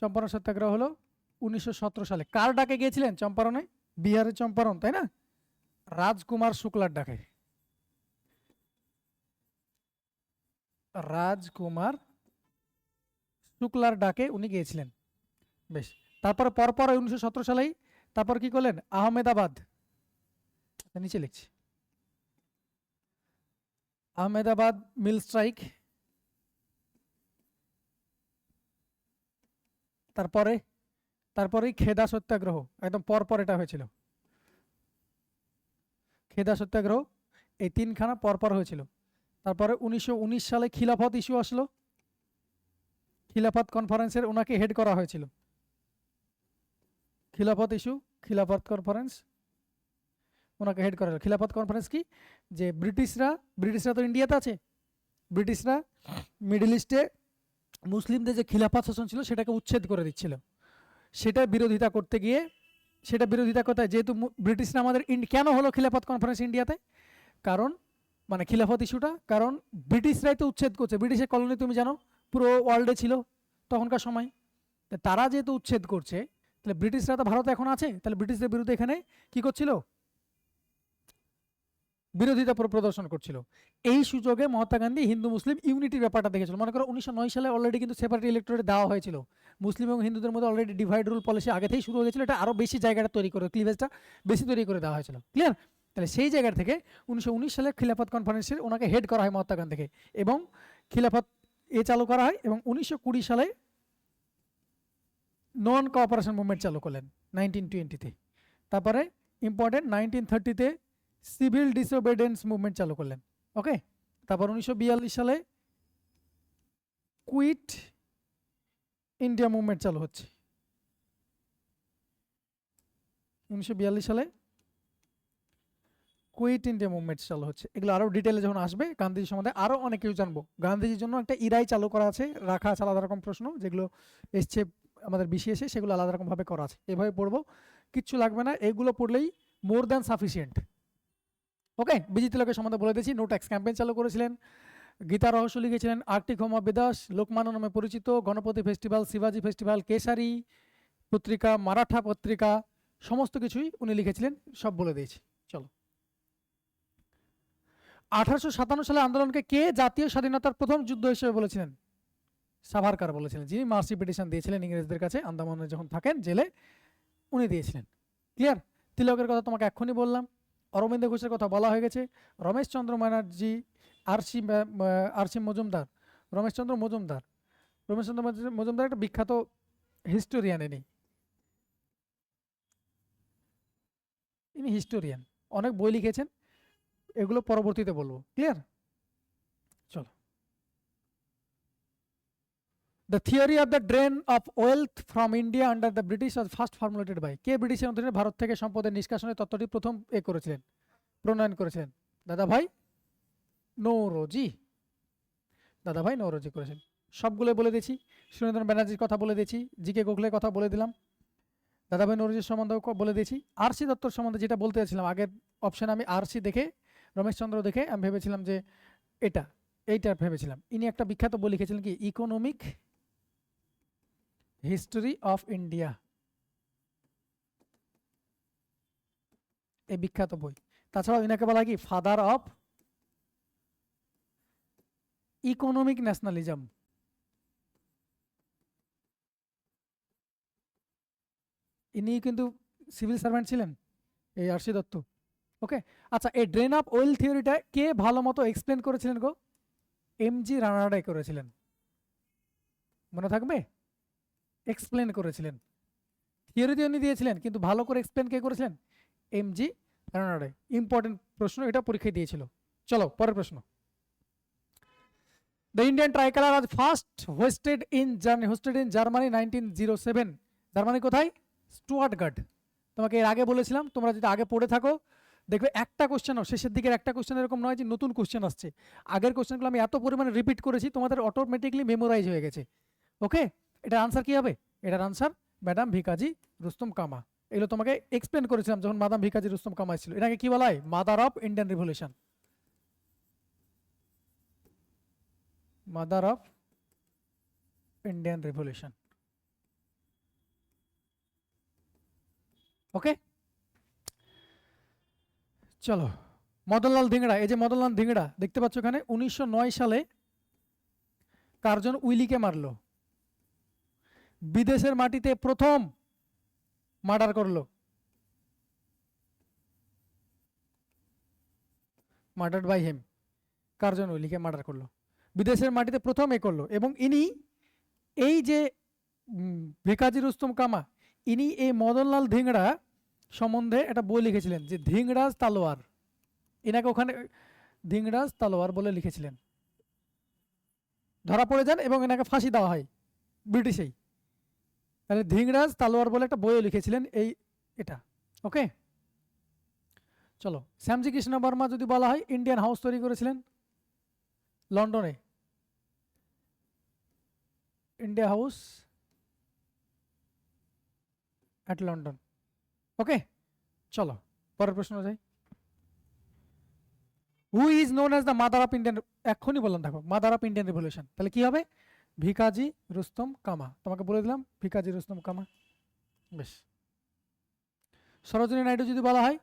চম্পারণ সত্যাগ্রহ হলো 1917 সালে। কার ডাকে গিয়েছিলেন চম্পারণে? বিহারের চম্পারণ, তাই না? রাজকুমার শুক্লার ডাকে। রাজকুমার শুক্লার ডাকে উনি গিয়েছিলেন। বেশ, তারপরে পরপর 1917 সালেই তারপর কি করলেন, আহমেদাবাদ, নিচে লিখছি, আহমেদাবাদ মিল স্ট্রাইক, তারপরেই খেদা সত্যাগ্রহ, একদম পরপর এটা হয়েছিল, খেদা সত্যাগ্রহ, এই তিনখানা পরপর হয়েছিল। তারপরে 1919 সালে খিলাফত ইস্যু আসলো, খিলাফত কনফারেন্সের ওনাকে হেড করা হয়েছিল, খিলাফত ইস্যু, খিলাফত কনফারেন্স ওনাকে হেড করা হলো। খিলাফত কনফারেন্স কি, যে ব্রিটিশরা তো ইন্ডিয়াতে আছে, ব্রিটিশরা মিডল ইস্টে মুসলিমদের যে খিলাফত শাসন ছিল সেটাকে উচ্ছেদ করে দিচ্ছিল, সেটা বিরোধিতা করতে গিয়ে, সেটা বিরোধিতা করতে যেহেতু ব্রিটিশরা আমাদের কেন হলো খিলাফত কনফারেন্স ইন্ডিয়াতে, কারণ মানে খিলাফত ইস্যুটা, কারণ ব্রিটিশরাই তো উচ্ছেদ করছে, ব্রিটিশের কলোনি তুমি জানো পুরো ওয়ার্ল্ডে ছিল তখনকার সময়, তারা যেহেতু উচ্ছেদ করছে, তাহলে ব্রিটিশরা তো ভারতে এখন আছে, তাহলে ব্রিটিশদের বিরুদ্ধে এখানে কি করছিল, বিরোধিতা প্রদর্শন করছিল। এই সুযোগে মহাত্মা গান্ধী হিন্দু মুসলিম ইউনিটির ব্যাপারটা দেখেছিল। মনে করো 1909 সালে অলরেডি কিন্তু সেপারেট ইলেক্টোরেট দেওয়া হয়েছিল, মুসলিম এবং হিন্দুদের মধ্যে অলরেডি ডিভাইড রুল পলিসি আগে থেকেই শুরু হয়ে গেছিল, এটা আরও বেশি জায়গাটা তৈরি করে, ক্লিভেজটা বেশি তৈরি করে দেওয়া হয়েছিল, ক্লিয়ার। তাহলে সেই জায়গা থেকে 1919 সালে খিলাফত কনফারেন্সের ওনাকে হেড করা হয় মহাত্মা গান্ধীকে, এবং খিলাফত চালু করা হয়, এবং 1920 সালে নন কোঅপারেশন মুভমেন্ট চালু করলেন 1920-তে। তারপরে ইম্পর্টেন্ট 1930-তে সিভিল ডিসোবেডিয়েন্স মুভমেন্ট চালু করলেন, ওকে। তারপর 1942 সালে কুইট ইন্ডিয়া মুভমেন্ট চালু হচ্ছে, 1942 সালে কুইট ইন্ডিয়া মুভমেন্ট চালু হচ্ছে। এগুলো আরও ডিটেলে যখন আসবে গান্ধীজি সম্বন্ধে আরও অনেক কিছু জানবো। গান্ধীজির জন্য একটা ইরাই চালু করা আছে, রাখা আছে আলাদা রকম প্রশ্ন, যেগুলো এসছে আমাদের বিসিএসে, সেগুলো আলাদা রকমভাবে করা আছে, এভাবে পড়বো, কিচ্ছু লাগবে না, এগুলো পড়লেই মোর দ্যান সাফিসিয়েন্ট, ওকে। বিজি তিলকের সম্বন্ধে বলে দিয়েছি, নো ট্যাক্স ক্যাম্পেইন চালু করেছিলেন, গীতা রহস্য লিখেছিলেন, আর্কটিক হোম অফ বিদাস, লোকমান্য নামে পরিচিত, গণপতি ফেস্টিভ্যাল, শিবাজি ফেস্টিভ্যাল, কেশারি পত্রিকা, মারাঠা পত্রিকা, সমস্ত কিছুই উনি লিখেছিলেন, সব বলে দিয়েছি। চলো, 1857 সালে আন্দোলনকে কে জাতীয় স্বাধীনতার প্রথম যুদ্ধ হিসেবে বলেছিলেন? সাভারকার বলেছিলেন, যিনি মার্সি পিটিশন দিয়েছিলেন ইংরেজদের কাছে, আন্দামানে যখন থাকেন জেলে, উনি দিয়েছিলেন, ক্লিয়ার। তিলকের কথা তোমাকে এক্ষুনি বললাম, অরবিন্দ ঘোষের কথা বলা হয়ে গেছে, রমেশচন্দ্র ব্যানার্জি, আরসি মজুমদার, রমেশচন্দ্র মজুমদার একটা বিখ্যাত হিস্টোরিয়ান, ইনি হিস্টোরিয়ান, অনেক বই লিখেছেন, এগুলো পরবর্তীতে বলবো, ক্লিয়ার। চলো, the theory of the drain of wealth from India under the British was first formulated by, কে ব্রিটিশের অধীনে ভারত থেকে সম্পদের নিষ্কাশনের তত্ত্বটি প্রথম করেছিলেন, প্রণয়ন করেছিলেন? দাদাভাই নৌরোজি করেছেন। সবগুলো বলে দিয়েছি, সুরেন্দ্রনাথ ব্যানার্জির কথা বলে দিয়েছি, জিকে গোখলের কথা বলে দিলাম, দাদাভাই নৌরোজির সম্বন্ধেও বলে দিয়েছি। আরসি দত্তর সম্বন্ধে যেটা বলতে চাইছিলাম, আগের অপশানে আমি আরসি দেখে, রমেশচন্দ্র দেখে আমি ভেবেছিলাম যে এইটা ভেবেছিলাম। ইনি একটা বিখ্যাত বই লিখেছিলেন, কি, ইকোনমিক হিস্টোরি অফ ইন্ডিয়া, এই বিখ্যাত বই। তাছাড়াও ইনাকে বলা হয় কি, ফাদার অফ ইকোনমিক ন্যাশনালিজম। ইনি কিন্তু সিভিল সার্ভেন্ট ছিলেন, এই আরসি দত্ত, ওকে। আচ্ছা, এই ড্রেন অফ ওয়েল থিওরিটা কে ভালো মতো এক্সপ্লেন করেছিলেন গো? এমজি রানাডে করেছিলেন, মনে থাকবে, এক্সপ্লেন করেছিলেন, থিওরিতে উনি দিয়েছিলেন, কিন্তু ভালো করে এক্সপ্লেন কে করেছিলেন? এমজি রানাডে। ইম্পর্টেন্ট প্রশ্ন, এটা পরীক্ষায় দিয়েছিল। চলো পরের প্রশ্ন। The Indian ট্রাইকালার was first hosted in Germany 1907। Germany কোথায়? স্টুয়ার্টগার্ট। তোমাকে এর আগে বলেছিলাম, তোমরা যদি আগে পড়ে থাকো দেখবে একটা কোশ্চেনও, শেষের দিকের একটা কোশ্চেন এরকম নয় যে নতুন কোশ্চেন আসছে, আগের কোশ্চেনগুলো আমি এত পরিমাণে রিপিট করেছি তোমাদের অটোমেটিকলি মেমোরাইজ হয়ে গেছে, ওকে। এটার আনসার কি হবে? এটার আনসার ম্যাডাম ভিকাজি রুস্তম কামা। এগুলো তোমাকে এক্সপ্লেন করেছিলাম যখন মাদাম ভিকাজি রুস্তম কামা ছিল। এটাকে কি বলা হয়? Mother of Indian revolution, mother of Indian revolution, okay. চলো, মদনলাল ধিংড়া, এই যে মদনলাল ধিংড়া দেখতে পাচ্ছ এখানে, 1909 সালে কার্জন উইলিকে মারলো। বিদেশের মাটিতে প্রথম মার্ডার করলো, মার্ডার্ড বাই হিম, কার জন্য লিখে মার্ডার করলো, বিদেশের মাটিতে প্রথম এ করলো। এবং ইনি এই যে ভিকাজি রুস্তম কামা, ইনি এই মদনলাল ধিংড়া সম্বন্ধে একটা বই লিখেছিলেন যে ধিংরাজ তালোয়ার, এনাকে ওখানে ধিংরাজ তালোয়ার বলে লিখেছিলেন। ধরা পড়ে যান এবং এনাকে ফাঁসি দেওয়া হয় ব্রিটিশেই। তাহলে ধিংরাজ তালোয়ার বলে একটা বইও লিখেছিলেন এই এটা। ওকে, চলো শ্যামজি কৃষ্ণ বর্মা যদি বলা হয় ইন্ডিয়ান হাউস তৈরি করেছিলেন লন্ডনে, ইন্ডিয়া হাউস অ্যাট লন্ডন। ওকে, চলো পরের প্রশ্ন যাই। Who is known as the mother of Indian, এক্ষুনি বললাম দেখো মাদার অফ ইন্ডিয়ান রিভলিউশন, তাহলে কি হবে? ভিকাজি রুস্তম কামা, তোমাকে বলে দিলাম ভিকাজি রুস্তম কামা। বেশ, সরোজিনী নাইডু যদি বলা হয়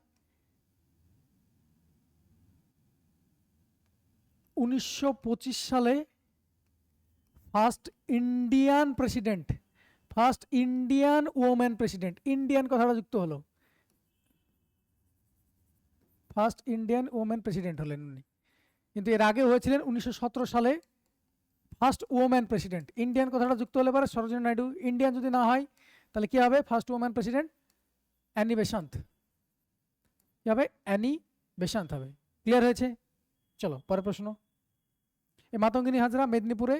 1925 সালে first Indian president, first Indian women president, Indian কথাটা যুক্ত হলো, ফার্স্ট ইন্ডিয়ান ওমেন প্রেসিডেন্ট হলেন উনি। কিন্তু এর আগে হয়েছিলেন 1917 সালে ফার্স্ট ওমেন প্রেসিডেন্ট। ইন্ডিয়ান কথাটা যুক্ত হলে পরে সরোজিনী নাইডু, ইন্ডিয়ান যদি না হয় তাহলে কি হবে? First women president Annie Besant, কি হবে? অ্যানি বেসান্ত হবে। ক্লিয়ার হয়েছে? চলো পরের প্রশ্ন। এই মাতঙ্গিনী হাজরা মেদিনীপুরে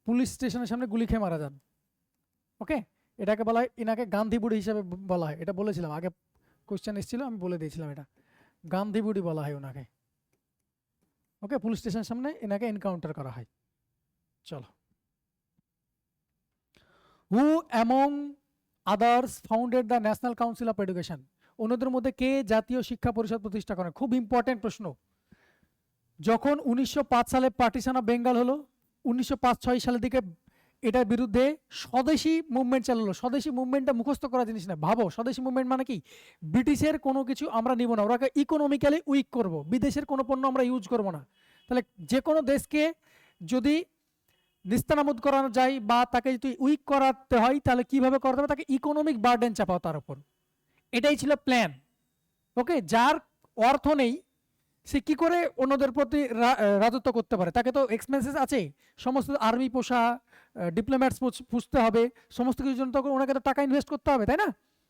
পুলিশ স্টেশনের সামনে গুলি খেয়ে মারা যান। ওকে, এটাকে বলা হয়, এনাকে গান্ধী বুড়ি হিসাবে বলা হয়, এটা বলেছিলাম আগে কোশ্চেন এসেছিল, আমি বলে দিয়েছিলাম এটা গান্ধী বুড়ি বলা হয় ওনাকে। ওকে, পুলিশ স্টেশনের সামনে এনাকে এনকাউন্টার করা হয়। চলো, হু among others founded the national council of education, অন্যদের মধ্যে কে জাতীয় শিক্ষা পরিষদ প্রতিষ্ঠা করেন? খুব ইম্পর্টেন্ট প্রশ্ন। যখন 1905 সালে পার্টিশন অফ বেঙ্গল হলো, 1905-06 সালের দিকে এটার বিরুদ্ধে স্বদেশী মুভমেন্ট চালালো। স্বদেশী মুভমেন্টটা মুখস্থ করা জিনিস না, ভাবো স্বদেশী মুভমেন্ট মানে কি? ব্রিটিশের কোনো কিছু আমরা নিব না, ওরাকে ইকোনমিক্যালি উইক করব, বিদেশের কোনো পণ্য আমরা ইউজ করব না। তাহলে যে কোনো দেশকে যদি নিস্তানাবুদ করানো যায় বা তাকে যদি উইক করাতে হয় তাহলে কিভাবে করতে হবে? তাকে ইকোনমিক বার্ডেন চাপাও তার উপর, এটাই ছিল প্ল্যান। ওকে, যার অর্থ নেই সে কি করে অন্যদের প্রতি রাজত্ব করতে পারে? তাকে তো এক্সপেন্সেস আছে, সমস্ত আর্মি পোষা, ডিপ্লোম্যাটস পুষতে হবে, সমস্ত কিছুর জন্য তো ওনাকে তো টাকা ইনভেস্ট করতে হবে, তাই না?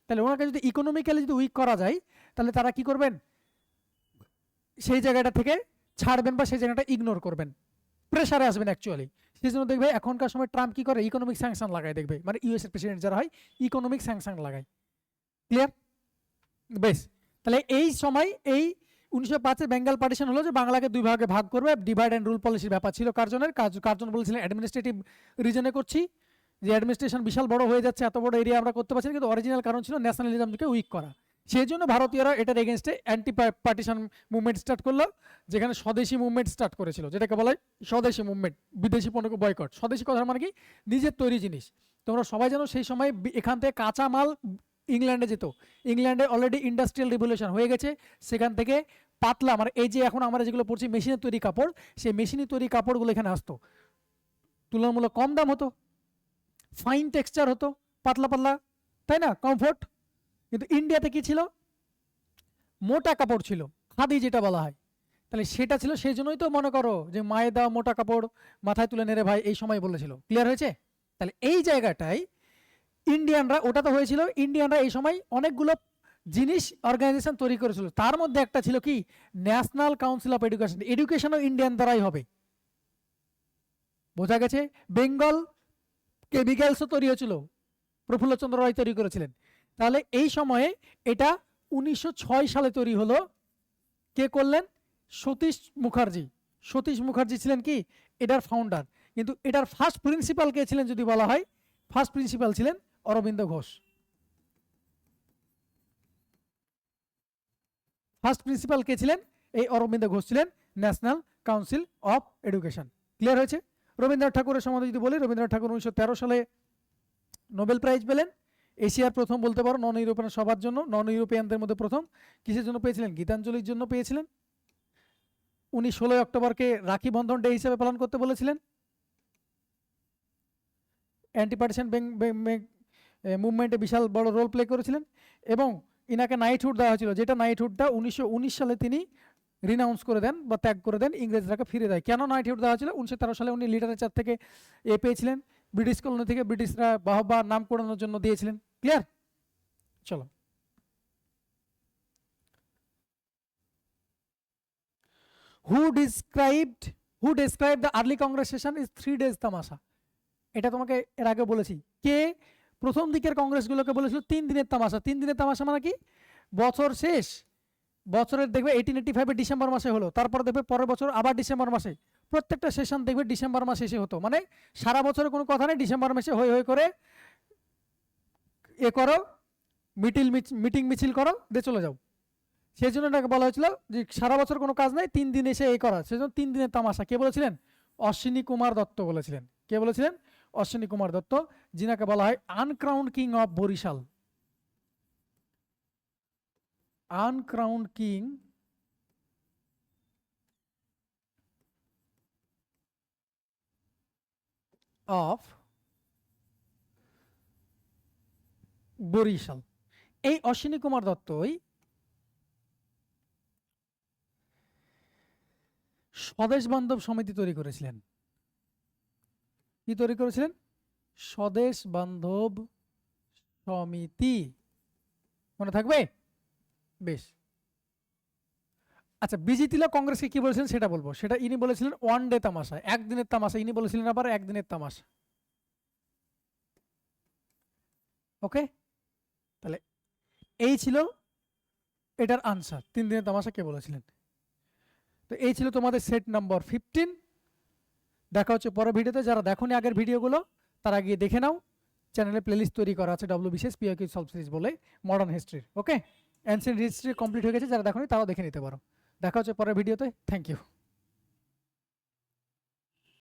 তাহলে ওনাকে যদি ইকোনমিক্যালি যদি উইক করা যায় তাহলে তারা কি করবেন? সেই জায়গাটা থেকে ছাড়বেন বা সেই জায়গাটা ইগনোর করবেন, প্রেসারে আসবেন অ্যাকচুয়ালি। সেই জন্য দেখবে এখনকার সময় ট্রাম্প কি করে? ইকোনমিক স্যাংশন লাগায়, দেখবে মানে ইউএস এর প্রেসিডেন্ট যারা হয় ইকোনমিক স্যাংশন লাগায়। ক্লিয়ার? বেশ, তাহলে এই সময় এই 1905-এ বেঙ্গল পার্টিশন হলো যে বাংলাকে দুই ভাগে ভাগ করবে, ডিভাইড অ্যান্ড রুল পলিসির ব্যাপার ছিল। কার্জন বলেছিলেন অ্যাডমিনিস্ট্রেটিভ রিজনে করছি, যে অ্যাডমিনিস্ট্রেশন বিশাল বড় হয়ে যাচ্ছে, এত বড় এরিয়া আমরা করতে পারছি না, কিন্তু অরিজিনাল কারণ ছিল ন্যাশনালিজমকে উইক করা। সেই জন্য ভারতীয়রা এটার এগেনস্টে অ্যান্টি পার্টিশন মুভমেন্ট স্টার্ট করলো, যেখানে স্বদেশী মুভমেন্ট স্টার্ট করেছিল, যেটাকে বলা হয় স্বদেশী মুভমেন্ট, বিদেশি পণ্যকে বয়কট। স্বদেশী কথা মানে কি? নিজের তৈরি জিনিস। তোমরা সবাই জানো সেই সময় এখান থেকে কাঁচা মাল ইংল্যান্ডে যেত, ইংল্যান্ডে অলরেডি ইন্ডাস্ট্রিয়াল রিভলিউশন হয়ে গেছে, সেখান থেকে পাতলা মানে এই যে এখন আমরা যেগুলো পড়ছি মেশিনের তৈরি কাপড়, সেই মেশিনের তৈরি কাপড়গুলো এখানে আসতো, তুলনামূলক কম দাম হতো, ফাইন টেক্সচার হতো, পাতলা পাতলা, তাই না, কমফোর্ট। কিন্তু ইন্ডিয়াতে কি ছিল? মোটা কাপড় ছিল, খাদি যেটা বলা হয়। তাহলে সেটা ছিল, সেই জন্যই তো মনে করো যে মায়ের দেওয়া মোটা কাপড় মাথায় তুলে নেড়ে ভাই এই সময় বলেছিল। ক্লিয়ার হয়েছে? তাহলে এই জায়গাটায় ইন্ডিয়ানরা, ওটা তো হয়েছিল, ইন্ডিয়ানরা এই সময় অনেকগুলো জিনিস অর্গানাইজেশন তৈরি করেছিল, তার মধ্যে একটা ছিল কি? National council of education. এডুকেশনও ইন্ডিয়ান দ্বারাই হবে, বোঝা গেছে? বেঙ্গল কেমিক্যালসও তৈরি হয়েছিল, প্রফুল্লচন্দ্র রায় তৈরি করেছিলেন। তাহলে এই সময়ে এটা 1906 সালে তৈরি হলো। কে করলেন? সতীশ মুখার্জি। সতীশ মুখার্জি ছিলেন কি এটার ফাউন্ডার, কিন্তু এটার ফার্স্ট প্রিন্সিপাল কে ছিলেন যদি বলা হয়? ফার্স্ট প্রিন্সিপাল ছিলেন অরবিন্দ ঘোষ। ফার্স্ট প্রিন্সিপাল কে ছিলেন? এই অরবিন্দ ঘোষ ছিলেন national council of education. Clear হয়েছে? রবীন্দ্রনাথ ঠাকুরের সম্বন্ধে যদি বলি, রবীন্দ্রনাথ ঠাকুর 1913 সালে নোবেল প্রাইজ পেলেন, এশিয়ার প্রথম বলতে পারো নন ইউরোপিয়ান সবার জন্য, নন ইউরোপিয়ানদের মধ্যে প্রথম। কিসের জন্য পেয়েছিলেন? গীতাঞ্জলির জন্য পেয়েছিলেন। উনি 16 অক্টোবরকে রাখি বন্ধন ডে হিসেবে পালন করতে বলেছিলেন। অ্যান্টি পার্টিশন মুভমেন্টে বিশাল বড় রোল প্লে করেছিলেন এবং ইনাকে নাইটহুড দেওয়া হয়েছিল, যেটা নাইটহুডটা 1919 সালে তিনি রিনাউন্স করে দেন বা ত্যাগ করে দেন, ইংরেজরাকে ফিরে দেয়। কেন নাইটহুড দেওয়া হয়েছিল? 1913 সালে উনি লিটারেচার থেকে পেয়েছিলেন, ব্রিটিশ কলোনি থেকে ব্রিটিশরা বাহবা নাম করানোর জন্য দিয়েছিলেন। ক্লিয়ার? চলো, who described the early Congress session is 3 days তামাশা। এটা তোমাকে এর আগে বলেছি। কে প্রথম দিকের কংগ্রেসগুলোকে বলেছিল 3 দিনের তামাশা? 3 দিনের তামাশা মানে কি? বছর শেষ, বছরের দেখবে 1885 ডিসেম্বর মাসে হলো, তারপর দেখবে পরের বছর আবার ডিসেম্বর মাসে, প্রত্যেকটা সেশন দেখবে ডিসেম্বর মাসে এসে হতো। মানে সারা বছরের কোনো কথা নেই, ডিসেম্বর মাসে হয়ে হয়ে করে এ করো, মিটিং মিছিল করো, দিয়ে চলে যাও। সেই জন্য এটাকে বলা হয়েছিল যে সারা বছর কোনো কাজ নাই, 3 দিন এসে এই করা, সেজন্য 3 দিনের তামাশা। কে বলেছিলেন? অশ্বিনী কুমার দত্ত বলেছিলেন। কে বলেছিলেন? অশ্বিনী কুমার দত্ত, যিনাকে বলা হয় uncrowned king of Barisal. Uncrowned king of Barisal. এই অশ্বিনী কুমার দত্তই স্বদেশ বান্ধব সমিতি তৈরি করেছিলেন। কি তৈরি করেছিলেন? স্বদেশ বান্ধব সমিতি। মনে থাকবে? বেশ। আচ্ছা, বিজি তিলক কংগ্রেসকে কি বলেছিলেন সেটা বলবো। সেটা ইনি বলেছিলেন 1 ডে তামাশা, একদিনের তামাশা। ইনি বলেছিলেন আবার একদিনের তামাশা। ওকে, তাহলে এই ছিল এটার আনসার। 3 দিনের তামাশা কে বলেছিলেন। তো এই ছিল তোমাদের সেট নাম্বার 15। দেখা হচ্ছে পরের ভিডিওতে। যারা দেখোনি আগের ভিডিওগুলো তারা গিয়ে দেখে নাও, চ্যানেলে প্লেলিস্ট তৈরি করা আছে WBCS PIQ সলভ সিরিজ বলে, মডার্ন হিস্ট্রির। ওকে, অ্যানসিয়েন্ট হিস্ট্রি কমপ্লিট হয়ে গেছে, যারা দেখোনি তারাও দেখে নিতে পারো। দেখা হচ্ছে পরের ভিডিওতে। Thank you.